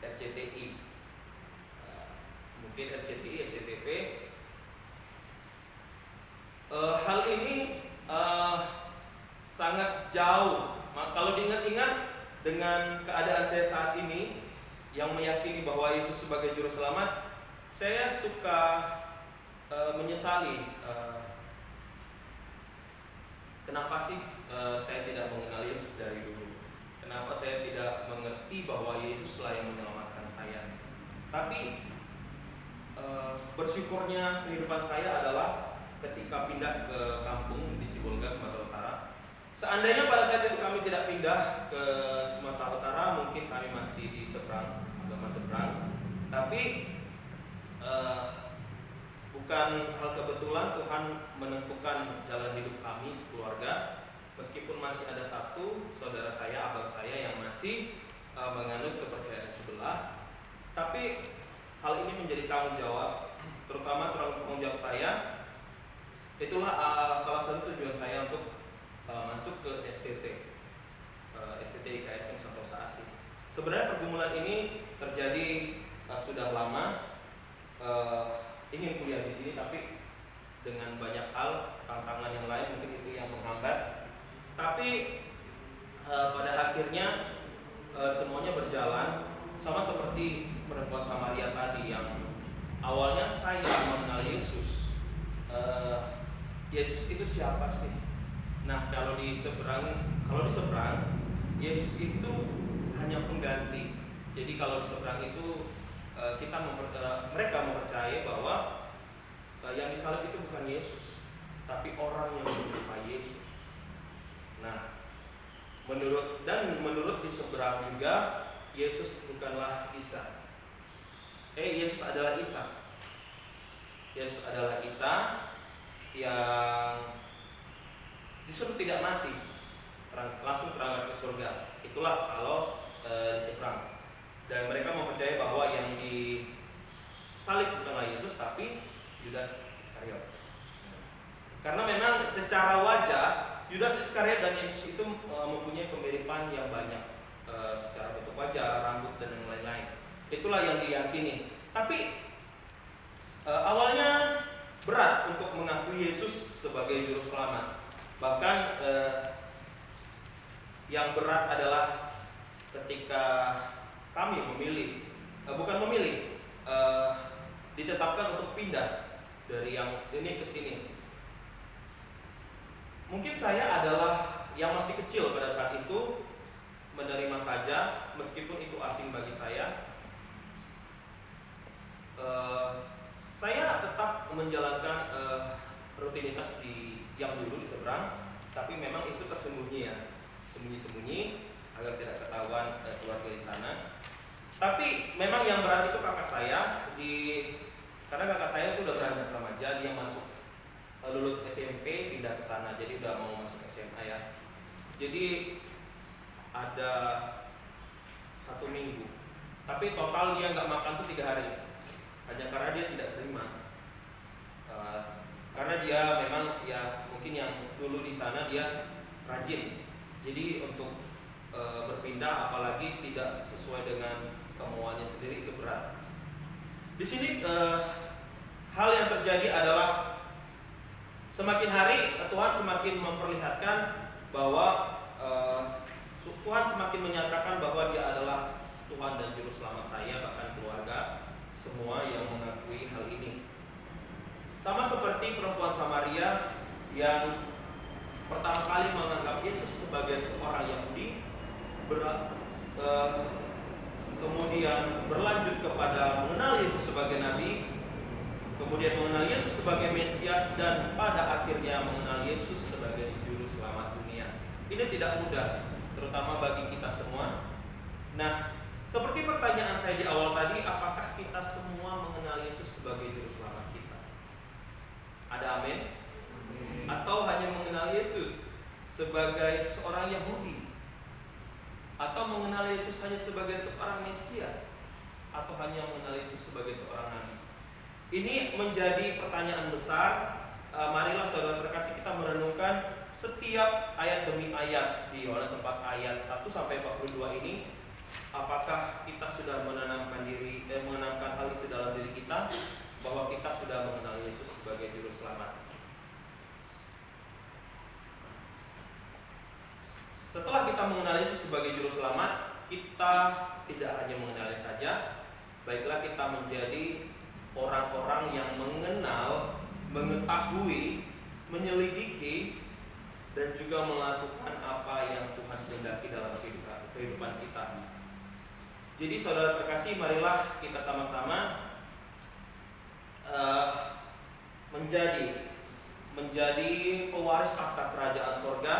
RCTI, mungkin RCTI, SCTV. Hal ini sangat jauh. Kalau diingat-ingat dengan keadaan saya saat ini yang meyakini bahwa Yesus sebagai juru selamat, saya suka menyesali. Kenapa sih saya tidak mengenal Yesus dari dulu? Kenapa saya tidak mengerti bahwa Yesuslah yang menyelamatkan saya? Tapi bersyukurnya kehidupan saya adalah ketika pindah ke kampung di Sibolga, Sumatera Utara. Seandainya pada saat itu kami tidak pindah ke Sumatera Utara, mungkin kami masih di seberang, agama seberang. Tapi bukan hal kebetulan Tuhan menentukan jalan hidup kami sekeluarga. Meskipun masih ada satu saudara saya, abang saya yang masih menganut kepercayaan sebelah, tapi hal ini menjadi tanggung jawab, terutama tanggung jawab saya. Itulah salah satu tujuan saya untuk masuk ke STT IKSM Santosa Asih. Sebenarnya pergumulan ini terjadi sudah lama. Ingin kuliah di sini, tapi dengan banyak hal, tantangan yang lain mungkin itu yang menghambat. Tapi pada akhirnya semuanya berjalan sama seperti perempuan Samaria tadi yang awalnya saya mengenal Yesus. Yesus itu siapa sih? Nah, kalau di seberang Yesus itu hanya pengganti. Jadi kalau di seberang itu mereka mempercayai bahwa yang disalib itu bukan Yesus, tapi orang yang menyerupai Yesus. Nah, menurut di seberang juga Yesus bukanlah Isa. Yesus adalah Isa. Yesus adalah Isa yang justru tidak mati, langsung terangkat ke surga. Itulah kalau di seberang. Dan mereka mempercayai bahwa yang disalib bukanlah Yesus, tapi Yudas Iskariot. Karena memang secara wajah Yudas Iskariot dan Yesus itu mempunyai kemiripan yang banyak, secara bentuk wajah, rambut dan yang lain-lain. Itulah yang diyakini. Tapi awalnya berat untuk mengakui Yesus sebagai juru selamat. Bahkan yang berat adalah ketika kami ditetapkan untuk pindah dari yang ini ke sini. Mungkin saya adalah yang masih kecil pada saat itu, menerima saja meskipun itu asing bagi saya. Saya tetap menjalankan rutinitas yang dulu di seberang, tapi memang itu tersembunyi ya, sembunyi-sembunyi agar tidak ketahuan keluarga di sana. Tapi memang yang berat itu kakak saya, karena kakak saya itu udah beranjak remaja, dia masuk lulus SMP pindah ke sana, jadi udah mau masuk SMA ya. Jadi ada 1 minggu, tapi total dia nggak makan tuh 3 hari, hanya karena dia tidak terima. Karena dia memang ya mungkin yang dulu di sana dia rajin, jadi untuk berpindah apalagi tidak sesuai dengan kemauannya sendiri itu berat. Di sini hal yang terjadi adalah semakin hari Tuhan semakin memperlihatkan bahwa Tuhan semakin menyatakan bahwa Dia adalah Tuhan dan Juru Selamat saya, bahkan keluarga semua yang mengakui hal ini. Sama seperti perempuan Samaria yang pertama kali menganggap Yesus sebagai seorang Yahudi, kemudian berlanjut kepada mengenal Yesus sebagai Nabi, kemudian mengenal Yesus sebagai Mesias, dan pada akhirnya mengenal Yesus sebagai Juru Selamat dunia. Ini tidak mudah, terutama bagi kita semua. Nah, seperti pertanyaan saya di awal tadi, apakah kita semua mengenal Yesus sebagai Juru Selamat kita? Ada amin? Atau hanya mengenal Yesus sebagai seorang Yahudi? Atau mengenal Yesus hanya sebagai seorang Mesias? Atau hanya mengenal Yesus sebagai seorang Nabi? Ini menjadi pertanyaan besar. Marilah saudara terkasih kita merenungkan setiap ayat demi ayat di Yohanes 4 ayat 1 sampai 42 ini. Apakah kita sudah menanamkan hal itu dalam diri kita, bahwa kita sudah mengenal Yesus sebagai Juru Selamat? Setelah kita mengenal Yesus sebagai Juru Selamat, kita tidak hanya mengenalnya saja, baiklah kita menjadi orang-orang yang mengenal, mengetahui, menyelidiki, dan juga melakukan apa yang Tuhan kehendaki dalam kehidupan kita. Jadi saudara terkasih, marilah kita sama-sama menjadi pewaris tahta kerajaan sorga,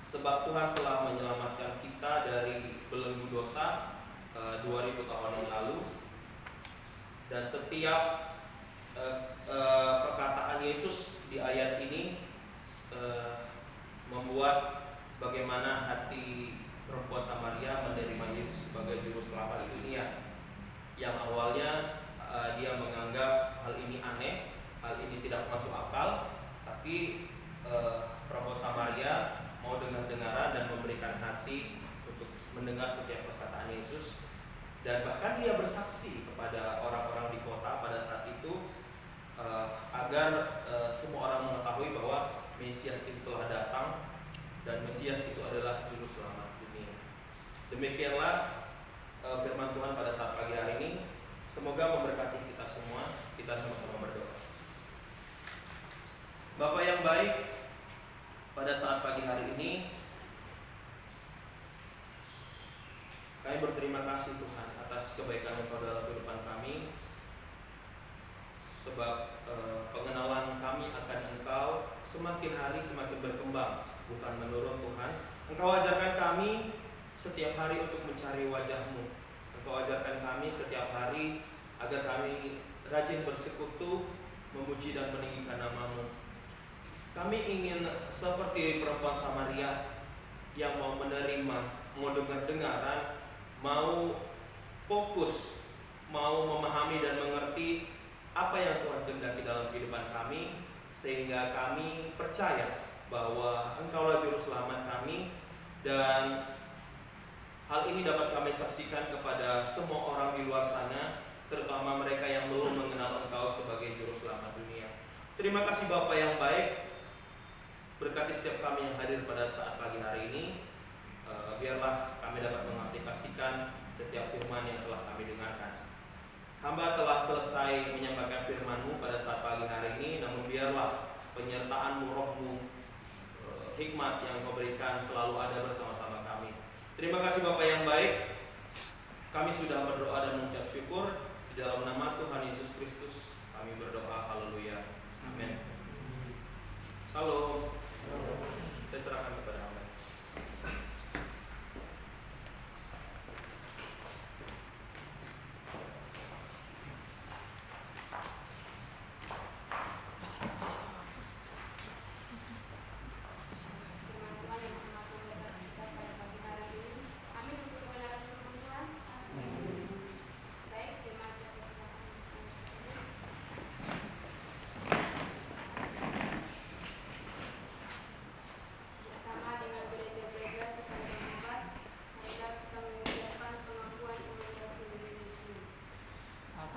sebab Tuhan telah menyelamatkan kita dari belenggu dosa 2000 tahun yang lalu. Dan setiap perkataan Yesus di ayat ini membuat bagaimana hati perempuan Samaria menerima Yesus sebagai Juru Selamat dunia. Yang awalnya dia menganggap hal ini aneh, hal ini tidak masuk akal, tapi perempuan Samaria mau dengar-dengaran dan memberikan hati untuk mendengar setiap perkataan Yesus. Dan bahkan dia bersaksi kepada orang-orang di kota pada saat itu agar semua orang mengetahui bahwa Mesias itu telah datang dan Mesias itu adalah Juru Selamat dunia. Demikianlah firman Tuhan pada saat pagi hari ini. Semoga memberkati kita semua. Kita sama-sama berdoa. Bapa yang baik, pada saat pagi hari ini kami berterima kasih Tuhan atas kebaikan Engkau dalam kehidupan kami, sebab pengenalan kami akan Engkau semakin hari semakin berkembang, bukan menurun Tuhan. Engkau ajarkan kami setiap hari untuk mencari wajah-Mu. Engkau ajarkan kami setiap hari agar kami rajin bersekutu, memuji dan meninggikan nama-Mu. Kami ingin seperti perempuan Samaria yang mau menerima, mau dengar-dengaran, mau fokus, mau memahami dan mengerti apa yang Tuhan kehendaki dalam kehidupan kami, sehingga kami percaya bahwa Engkaulah Juru Selamat kami, dan hal ini dapat kami saksikan kepada semua orang di luar sana, terutama mereka yang belum mengenal Engkau sebagai Juru Selamat dunia. Terima kasih Bapa yang baik, berkati setiap kami yang hadir pada saat pagi hari ini. Biarlah kami dapat mengaplikasikan setiap firman yang telah kami dengarkan. Hamba telah selesai menyampaikan firman-Mu pada saat pagi hari ini, namun biarlah penyertaan-Mu, Roh-Mu hikmat yang Kau berikan selalu ada bersama-sama kami. Terima kasih Bapa yang baik. Kami sudah berdoa dan mengucap syukur di dalam nama Tuhan Yesus Kristus. Kami berdoa, haleluya. Amin. Salam. Saya serahkan kepada Anda.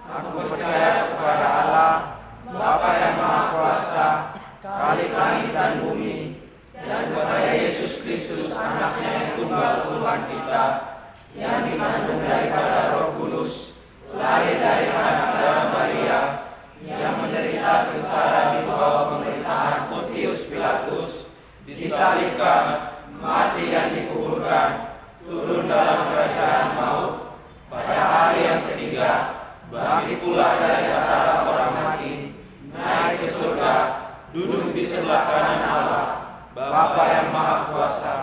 Aku percaya kepada Allah, Bapa yang Maha Kuasa, Khalik langit dan bumi, dan kepada Yesus Kristus, Anaknya yang tunggal Tuhan kita, yang dikandung daripada Roh Kudus, lahir dari anak darah Maria, yang menderita sengsara di bawah pemerintahan Pontius Pilatus, disalibkan, mati dan dikuburkan, turun dalam kerajaan maut, pada hari yang ketiga bangkit pula dari antara orang mati, naik ke surga, duduk di sebelah kanan Allah, Bapa yang Maha Kuasa,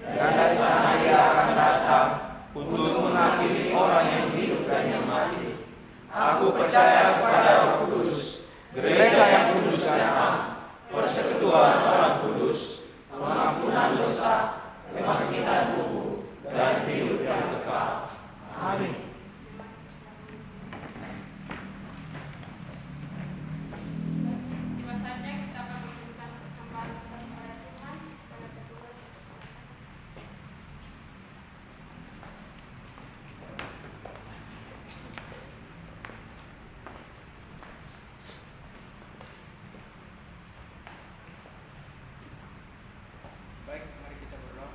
dan dari sana Ia akan datang untuk menghakimi orang yang hidup dan yang mati. Aku percaya kepada Roh Kudus, gereja yang kudus dan am, persekutuan orang kudus, pengampunan dosa, kebangkitan tubuh, dan hidup yang kekal. Amin. Baik, mari kita berdoa.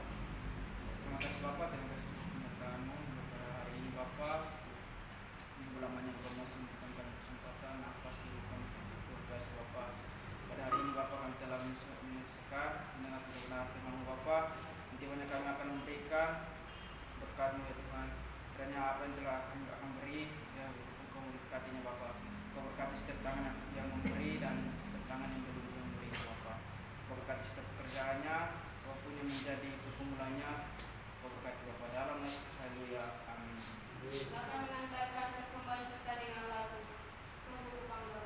Terima kasih Bapa, terima kasih untuk penyertaan-Mu pada hari ini Bapa. Minggu lamanya Engkau masih memberikan kami kesempatan, nafas kehidupan luar biasa Bapa. Pada hari ini Bapa kami telah menyaksikan mendengar kebenaran firman-Mu Bapa. Intinya kami akan memberikan berkat-Mu ya Tuhan. Kiranya apa yang telah kami akan beri, ya Engkau memberkatinya Bapa. Engkau berkati setiap tangan yang memberi dan setiap tangan yang belum memberi Bapa. Engkau berkati setiap pekerjaannya, apapun yang menjadi pergumulannya, Kau berkati Bapa dalam nama Yesus. Haleluya. Amin. Akan mengantarkan persembahan kita dengan lagu Sungguh Bangga.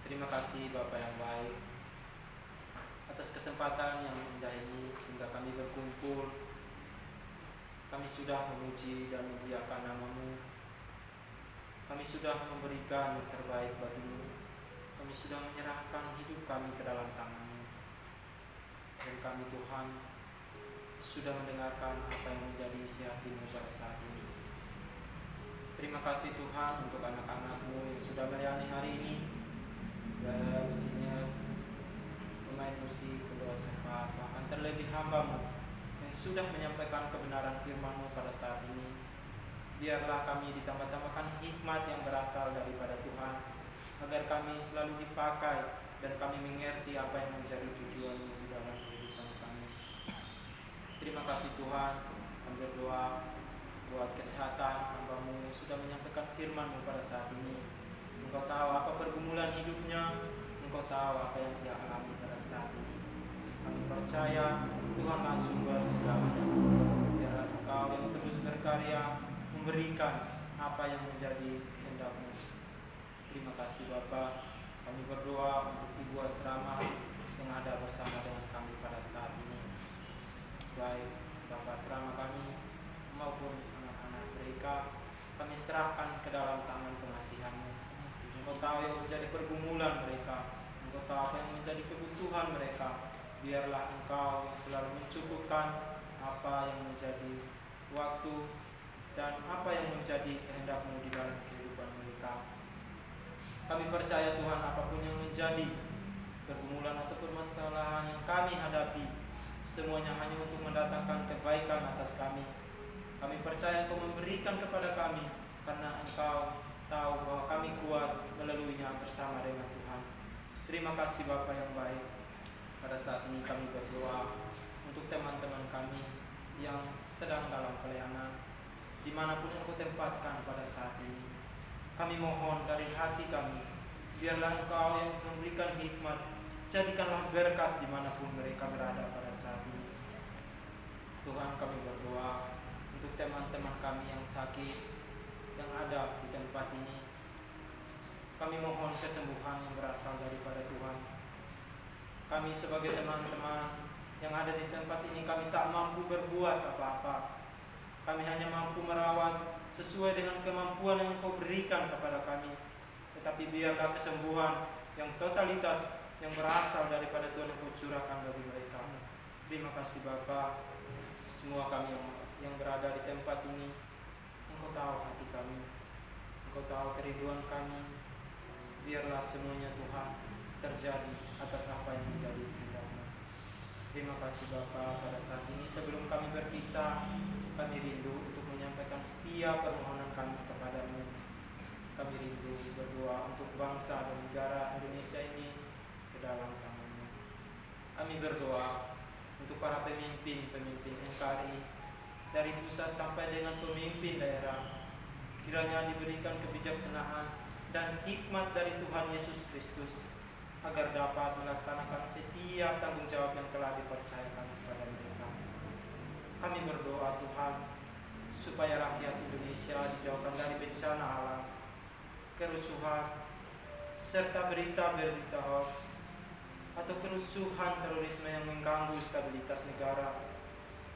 Terima kasih Bapa yang baik atas kesempatan yang indah ini sehingga kami berkumpul. Kami sudah memuji dan memuliakan nama-Mu. Kami sudah memberikan yang terbaik bagi-Mu. Kami sudah menyerahkan hidup kami ke dalam tangan-Mu. Dan kami Tuhan sudah mendengarkan apa yang menjadi isi hati-Mu pada saat ini. Terima kasih Tuhan untuk anak-anak-Mu yang sudah melayani hari ini. Dan isinya pemain musik, pendoa syafaat, bahkan terlebih hamba-Mu yang sudah menyampaikan kebenaran firman-Mu pada saat ini. Biarlah kami ditambah-tambahkan hikmat yang berasal daripada Tuhan, agar kami selalu dipakai dan kami mengerti apa yang menjadi tujuan-Mu di dalam kehidupan kami. Terima kasih Tuhan. Kami berdoa buat kesehatan hamba-Mu yang sudah menyampaikan firman-Mu pada saat ini. Engkau tahu apa pergumulan hidupnya, Engkau tahu apa yang ia alami pada saat ini. Kami percaya Tuhanlah sumber segalanya. Biarlah Engkau yang terus berkarya memberikan apa yang menjadi kehendak-Mu. Terima kasih Bapa. Kami berdoa untuk Ibu Asrama yang ada bersama dengan kami pada saat ini. Baik Bapak asrama kami maupun anak-anak mereka, kami serahkan ke dalam tangan pengasihan-Mu. Engkau tahu yang menjadi pergumulan mereka, Engkau tahu apa yang menjadi kebutuhan mereka. Biarlah Engkau yang selalu mencukupkan apa yang menjadi waktu dan apa yang menjadi kehendak-Mu di dalam kehidupan mereka. Kami percaya Tuhan, apapun yang menjadi pergumulan atau permasalahan yang kami hadapi, semuanya hanya untuk mendatangkan kebaikan atas kami. Kami percaya Engkau memberikan kepada kami, karena Engkau tahu bahwa kami kuat melaluinya bersama dengan Tuhan. Terima kasih Bapa yang baik. Pada saat ini kami berdoa untuk teman-teman kami yang sedang dalam pelayanan, dimanapun Engkau tempatkan pada saat ini. Kami mohon dari hati kami, biarlah Engkau yang memberikan hikmat, jadikanlah berkat dimanapun mereka berada pada saat ini. Tuhan, kami berdoa untuk teman-teman kami yang sakit, yang ada di tempat ini. Kami mohon kesembuhan yang berasal daripada Tuhan. Kami sebagai teman-teman yang ada di tempat ini, kami tak mampu berbuat apa-apa. Kami hanya mampu merawat sesuai dengan kemampuan yang Engkau berikan kepada kami. Tetapi biarlah kesembuhan yang totalitas yang berasal daripada Tuhan Engkau curahkan bagi mereka. Terima kasih Bapa. Semua kami yang berada di tempat ini, Engkau tahu hati kami, Engkau tahu kerinduan kami. Biarlah semuanya Tuhan terjadi atas apa yang menjadi kehendak-Mu. Terima kasih Bapa. Pada saat ini sebelum kami berpisah, kami rindu untuk menyampaikan setiap permohonan kami kepada-Mu. Kami rindu berdoa untuk bangsa dan negara Indonesia ini ke dalam tangan-Mu. Kami berdoa untuk para pemimpin NKRI, dari pusat sampai dengan pemimpin daerah. Kiranya diberikan kebijaksanaan dan hikmat dari Tuhan Yesus Kristus, agar dapat melaksanakan setiap tanggung jawab yang telah dipercayakan kepada mereka. Kami berdoa Tuhan, supaya rakyat Indonesia dijauhkan dari bencana alam, kerusuhan, serta berita-berita hoax atau kerusuhan terorisme yang mengganggu stabilitas negara.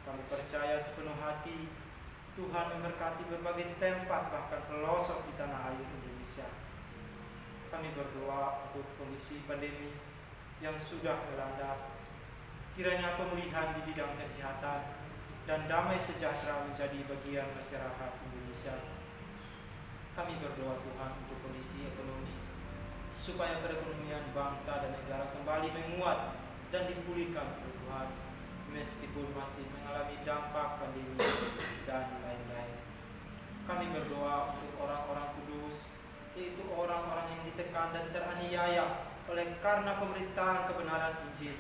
Kami percaya sepenuh hati Tuhan memberkati berbagai tempat, bahkan pelosok di tanah air Indonesia. Kami berdoa untuk kondisi pandemi yang sudah melanda. Kiranya pemulihan di bidang kesehatan dan damai sejahtera menjadi bagian masyarakat Indonesia. Kami berdoa Tuhan untuk kondisi ekonomi, supaya perekonomian bangsa dan negara kembali menguat dan dipulihkan oleh Tuhan, meskipun masih mengalami dampak pandemi dan lain-lain. Kami berdoa untuk orang-orang kudus, yaitu orang-orang yang ditekan dan teraniaya oleh karena pemberitaan kebenaran Injil.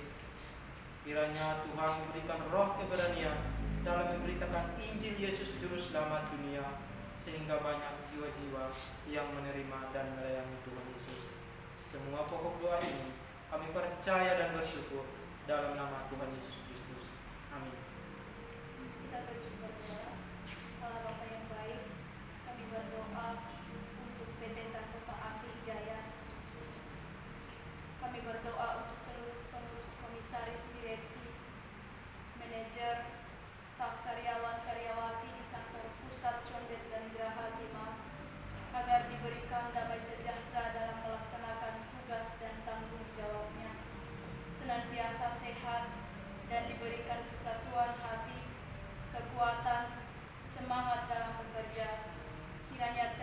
Kiranya Tuhan memberikan roh keberanian dalam memberitakan Injil Yesus Juru Selamat dunia, sehingga banyak jiwa-jiwa yang menerima dan melayani Tuhan Yesus. Semua pokok doa ini kami percaya dan bersyukur dalam nama Tuhan Yesus Kristus. Amin. Kita terus berdoa. Allah Bapa yang baik, kami berdoa untuk PT Santosa Asih Jaya. Kami berdoa untuk seluruh pengurus, komisaris, direksi, manajer, staf karyawan-karyawati di kantor pusat Condet dan Geraha Zima, agar diberikan damai sejahtera dalam melaksanakan tugas dan tanggung jawabnya, senantiasa sehat dan diberikan kesatuan hati, kekuatan, semangat dalam bekerja. Kiranya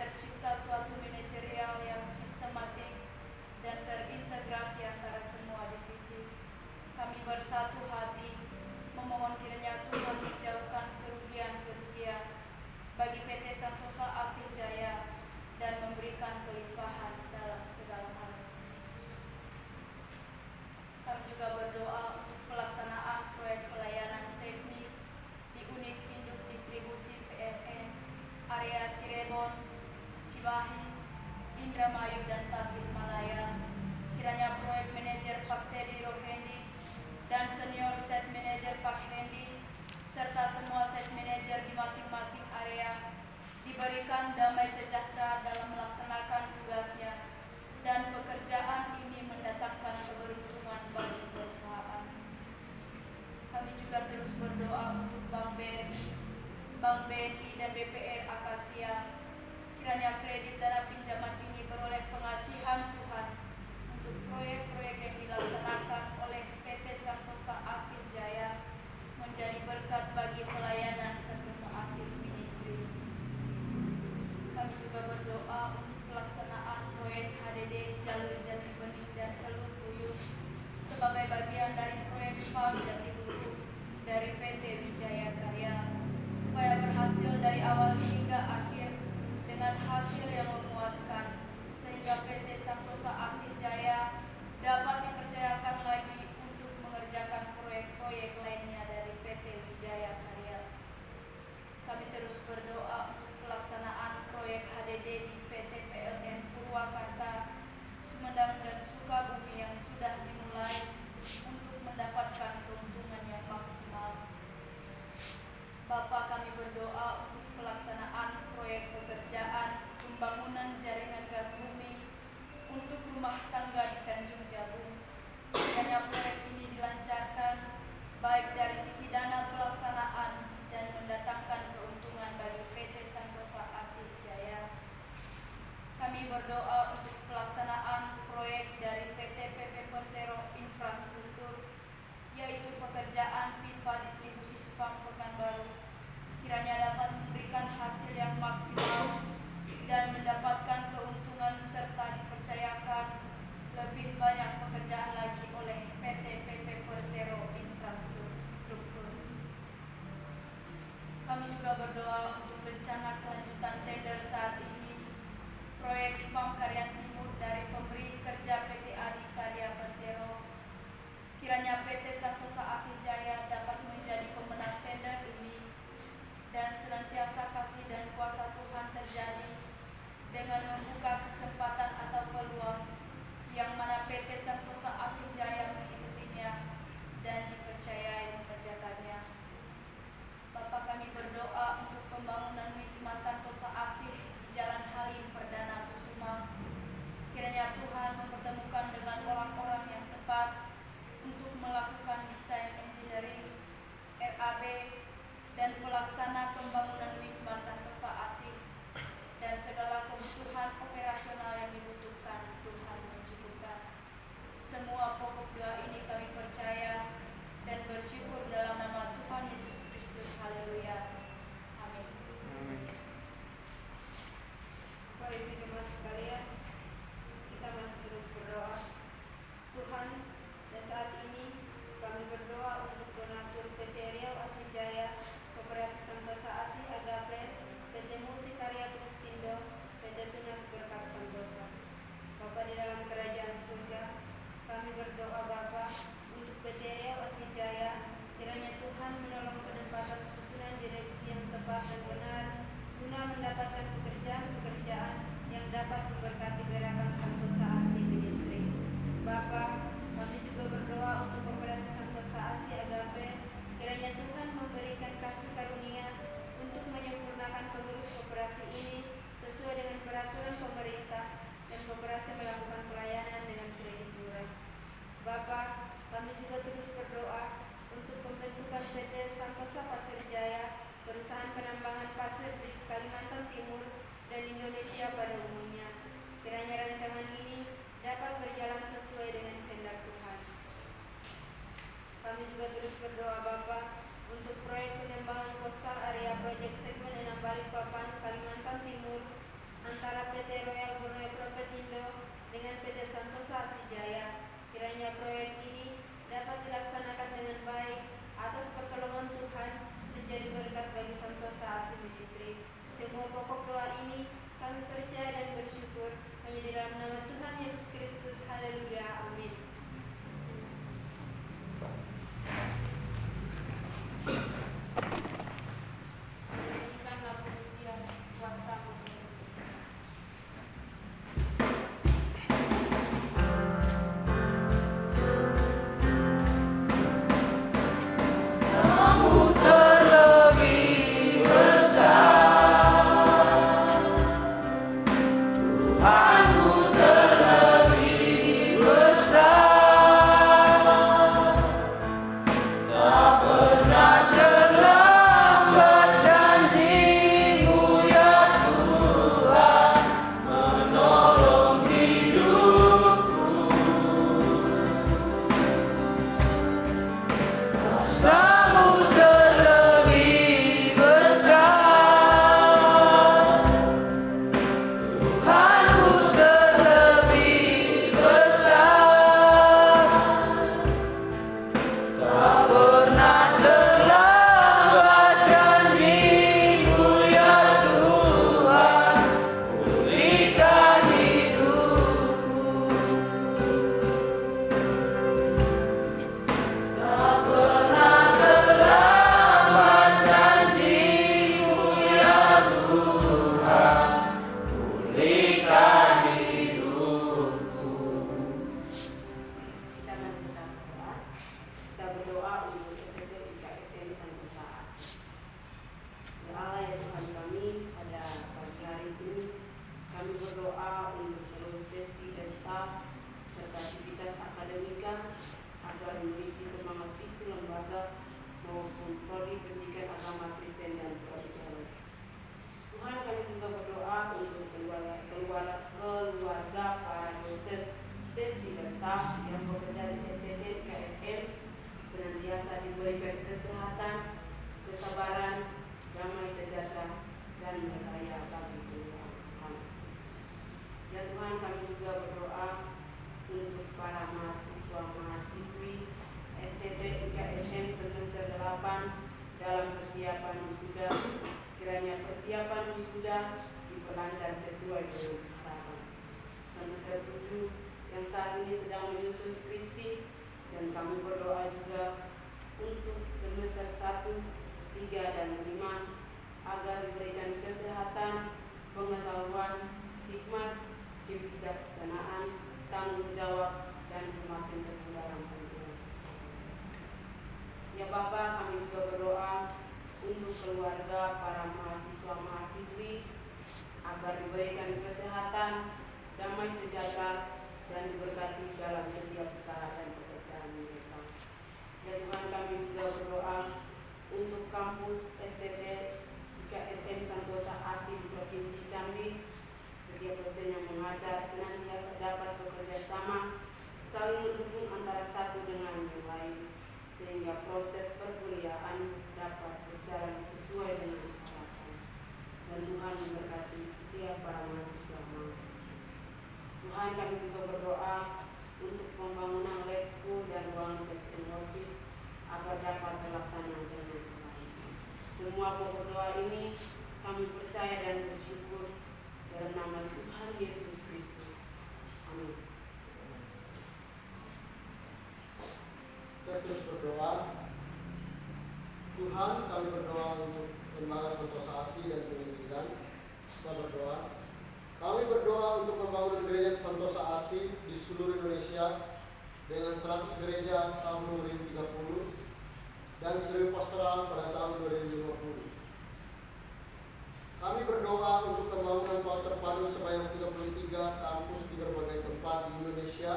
memberikan damai sejahtera dalam melaksanakan tugasnya, dan pekerjaan ini mendatangkan keberuntungan bagi perusahaan. Kami juga terus berdoa untuk Bank BNI dan BPR Akasia. Kiranya kredit dana pinjaman ini beroleh pengasihan Tuhan untuk proyek-proyek yang dilaksanakan oleh PT Santosa Asih Jaya menjadi berkat bagi pelayanan Santosa Asih Ministry. Kami juga berdoa untuk pelaksanaan proyek HDD Jalur Jati Bening dan Teluk Buyut sebagai bagian dari proyek SPAM Jatiluhur dari PT Wijaya Karya, supaya berhasil dari awal hingga akhir dengan hasil yang memuaskan, sehingga PT Santosa Asih Jaya dapat dipercayakan lagi untuk mengerjakan proyek-proyek lainnya dari PT Wijaya Karya. Kami terus berdoa untuk pelaksanaan proyek HDD di PT PLN Purwakarta, Sumedang dan Sukabumi yang sudah dimulai untuk mendapatkan keuntungan yang maksimal. Bapa, kami berdoa untuk pelaksanaan proyek pekerjaan pembangunan jaringan gas bumi untuk rumah tangga di Tanjung Jabung. Kiranya proyek ini dilancarkan baik dari sisi dana pelaksanaan dan mendatangkan keuntungan bagi PT Santosa Asih Jaya. Kami berdoa untuk pelaksanaan proyek dari PT PP Persero Infrastruktur, yaitu pekerjaan pipa distribusi spam Pekanbaru. Kiranya dapat memberikan hasil yang maksimal dan mendapatkan keuntungan serta dipercayakan lebih banyak pekerjaan lagi oleh PT PP Persero Infrastruktur. Kami juga berdoa untuk rencana kelanjutan tender saat ini, proyek SPAM Karyan Timur dari pemberi kerja PT Adi Karya Persero. Kiranya PT Santosa Asih Jaya dapat menjadi pemenang tender ini dan senantiasa kasih dan kuasa Tuhan terjadi dengan membuka kesempatan atau peluang yang mana PT Santosa Asih Jaya mengikutinya dan dipercayai mengerjakannya. Bapak, kami berdoa untuk pembangunan Wisma Santosa Asih di Jalan Halim Perdana Kusuma. Kiranya Tuhan mempertemukan dengan orang-orang yang tepat untuk melakukan desain engineering, RAB, dan pelaksana pembangunan Wisma Santosa Asih, dan segala kebutuhan operasional yang dibutuhkan Tuhan mencukupkan. Semua pokok doa ini kami percaya dan bersyukur dalam nama Tuhan Yesus Kristus. Haleluya. Amin. Bapak Ibu jemaat sekalian, kita masih terus berdoa. Tuhan, dan saat ini kami berdoa untuk donatur PT Riau Asih Jaya, Koperasi Santosa Asih Agape, PT Multikarya Trustindo, PT Tunas Berkat Santosa. Bapa di dalam kerajaan surga, kami berdoa Bapa untuk PT Riau Asih Jaya, kiranya Tuhan menolong penempatan susunan direksi yang tepat dan benar guna mendapatkan pekerjaan-pekerjaan yang dapat memberkati gerakan Santosa Asih Ministry. Bapa, kami juga berdoa untuk Koperasi Santosa Asih Agape, kiranya Tuhan memberikan kasih karunia untuk menyempurnakan pengurus koperasi ini sesuai dengan peraturan pemerintah dan koperasi melakukan pelayanan dengan kredit murah. Bapa, kami juga terus berdoa untuk pembentukan PT Santosa Pasir Jaya, perusahaan penambangan pasir di Kalimantan Timur dan Indonesia pada umumnya. Kiranya rancangan ini dapat berjalan sesuai dengan kehendak Tuhan. Kami juga terus berdoa Bapa untuk proyek pengembangan postal area proyek segmen 6 Balikpapan, Kalimantan Timur antara PT Royal Borneo Propetindo dengan PT Santosa Asih Jaya. Kiranya proyek ini dapat dilaksanakan dengan baik atas pertolongan Tuhan menjadi berkat bagi Santosa Asih Ministry. Semua pokok doa ini kami percaya dan bersyukur hanya di dalam nama Tuhan Yesus Kristus. Haleluya. Amin. Menyanyikanlah pujian kuasa Tuhan. Haleluya. kesabaran, damai sejahtera, dan berkaya bagi dunia. Amin. Ya Tuhan, kami juga berdoa untuk para mahasiswa-mahasiswi STT IKSM semester 8 dalam persiapan wisuda. Kiranya persiapan wisuda diperlancar sesuai dengan harapan. Semester 7 yang saat ini sedang menyusun skripsi, dan kami berdoa juga untuk semester 1, 3, dan 5 agar diberikan kesehatan, pengetahuan, hikmat, kebijaksanaan, tanggung jawab, dan semakin terbuka dalam perjuangan. Ya Bapa, kami juga berdoa untuk keluarga para mahasiswa-mahasiswi agar diberikan kesehatan, damai sejahtera, dan diberkati dalam setiap usaha dan pekerjaan mereka. Ya Tuhan, kami juga berdoa untuk kampus STT IKSM Santosa ASI di Provinsi Jambi. Setiap dosen yang mengajar senantiasa dapat bekerja sama, saling mendukung antara satu dengan yang lain, sehingga proses perkuliahan dapat berjalan sesuai dengan harapan. Dan Tuhan memberkati setiap para mahasiswa-mahasiswa. Tuhan, kami juga berdoa untuk pembangunan lab school dan ruang tes emosi agar dapat terlaksana dengan baik. Semua pokok doa ini kami percaya dan bersyukur dalam nama Tuhan Yesus Kristus. Amin. Kita terus berdoa. Tuhan, kami berdoa untuk Lembaga Santosa ASI dan Penginjilan. Kita berdoa. Kami berdoa untuk pembangunan gereja Santosa ASI di seluruh Indonesia dengan 100 gereja tahun 2030 dan 1000 pastoral pada tahun 2050. Kami berdoa untuk pembangunan PAUD terpadu sebanyak 33 kampus di berbagai tempat di Indonesia,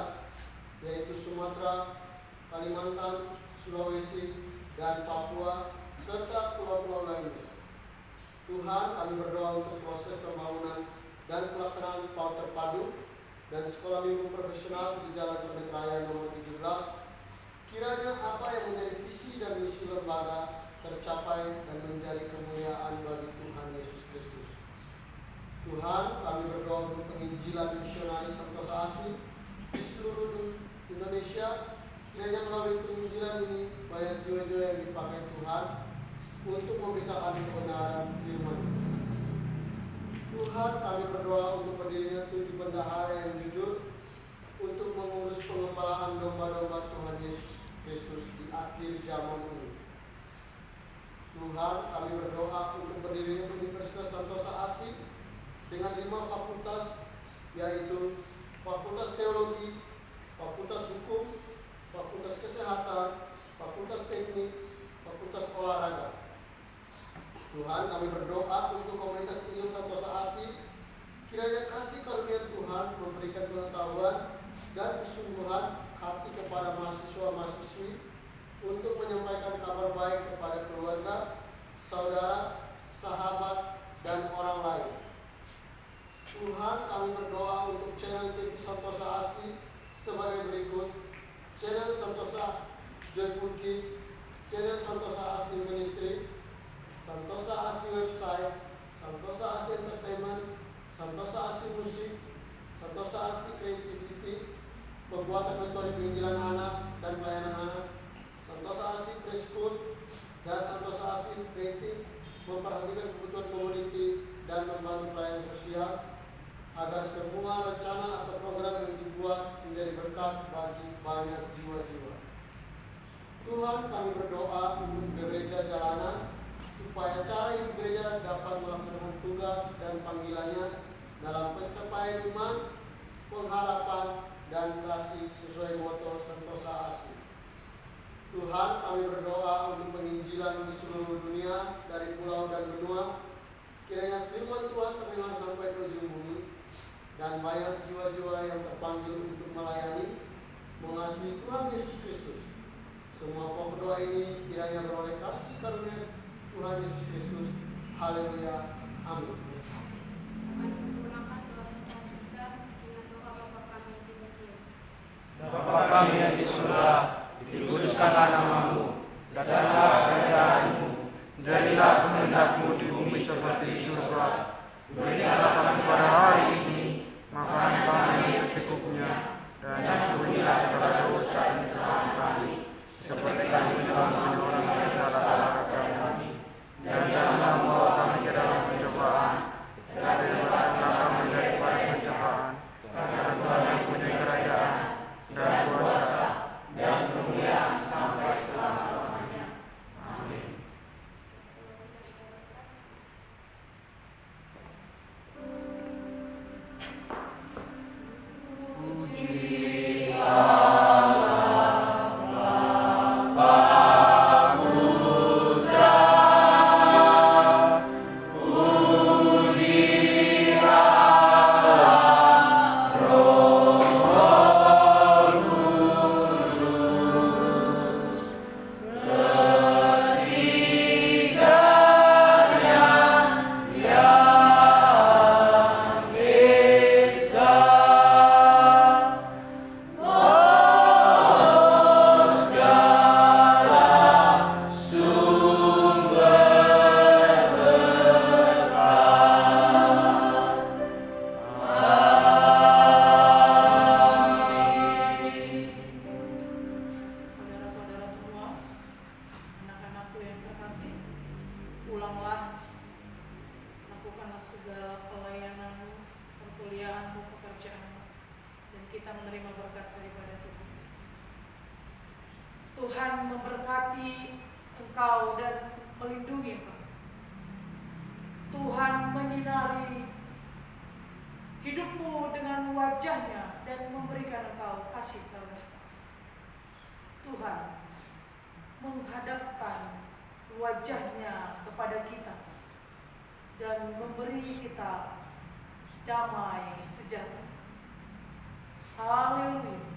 yaitu Sumatera, Kalimantan, Sulawesi, dan Papua, serta pulau-pulau lainnya. Tuhan, kami berdoa untuk proses pembangunan dan pelaksanaan PAUD terpadu dan sekolah minggu profesional di Jalan Condet Raya nomor 17. Kiranya apa yang menjadi visi dan misi lembaga tercapai dan menjadi kemuliaan bagi Tuhan Yesus Kristus. Tuhan, kami berdoa untuk penginjilan misionaris Santosa ASI di seluruh Indonesia. Kiranya melalui penginjilan ini banyak jiwa-jiwa yang dipakai Tuhan untuk memberitakan kebenaran firman. Tuhan, kami berdoa untuk berdirinya 7 bendahara yang jujur untuk mengurus pengembalaan domba-domba Tuhan Yesus Kristus di akhir zaman ini. Tuhan, kami berdoa untuk berdirinya Universitas Santosa ASI dengan 5 fakultas, yaitu Fakultas Teologi, Fakultas Hukum, Fakultas Kesehatan, Fakultas Teknik, Fakultas Olahraga. Tuhan, kami berdoa untuk komunitas Injil Santosa ASI. Kiranya kasih karunia Tuhan memberikan pengetahuan dan kesungguhan hati kepada mahasiswa-mahasiswi untuk menyampaikan kabar baik kepada keluarga, saudara, sahabat, dan orang lain. Tuhan, kami berdoa untuk channel TV Santosa ASI sebagai berikut: channel Santosa Joyful Kids, channel Santosa ASI Ministry, Santosa ASI Website, Santosa ASI Entertainment, Santosa ASI Musik, Santosa ASI Creativity, pembuatan metode penginjilan anak dan pelayanan anak, Santosa ASI Preschool, dan Santosa ASI Kreatif memperhatikan kebutuhan community dan membantu pelayanan sosial agar semua rencana atau program yang dibuat menjadi berkat bagi banyak jiwa-jiwa. Tuhan, kami berdoa untuk gereja jalanan supaya cara hidup gereja dapat melaksanakan tugas dan panggilannya dalam pencapaian iman, pengharapan, dan kasih sesuai moto Santosa ASI. Tuhan, kami berdoa untuk penginjilan di seluruh dunia dari pulau dan benua. Kiranya firman Tuhan terdengar sampai ke ujung bumi dan banyak jiwa-jiwa yang terpanggil untuk melayani, mengasihi Tuhan Yesus Kristus. Semua pokok doa ini kiranya beroleh kasih karunia Tuhan Yesus Kristus. Haleluya. Amin. Akan sempurnakan doa serta kita dengan doa Bapa kami di bagian. Bapa kami yang di surga, dikuduskanlah namamu, datanglah kerajaanmu, Jadilah kehendak-Mu di bumi seperti di surga. Berikanlah kami pada hari ini makanan kami yang secukupnya, dan ampunilah segala dosa dan kesalahan kami, seperti kami juga mengampuni orang yang salah kami. Dan janganlah membawa kami ke dalam pencobaan, tetapi bebaskanlah kami daripada pencobaan. Karena Tuhan yang punya kerajaan dan kuasa dan kemuliaan sampai selama-lamanya. Amin. Saudara-saudara semua, anak-anakku yang terkasih, ulanglah, lakukanlah segala pelayananmu, perkuliahanmu, pekerjaanmu, dan kita menerima berkat daripada Tuhan. Tuhan memberkati engkau dan melindungi engkau. Tuhan menyinari hidupmu dengan wajah-Nya dan memberikan engkau kasih karunia. Tuhan menghadapkan wajah-Nya kepada kita dan memberi kita damai sejahtera. Haleluya.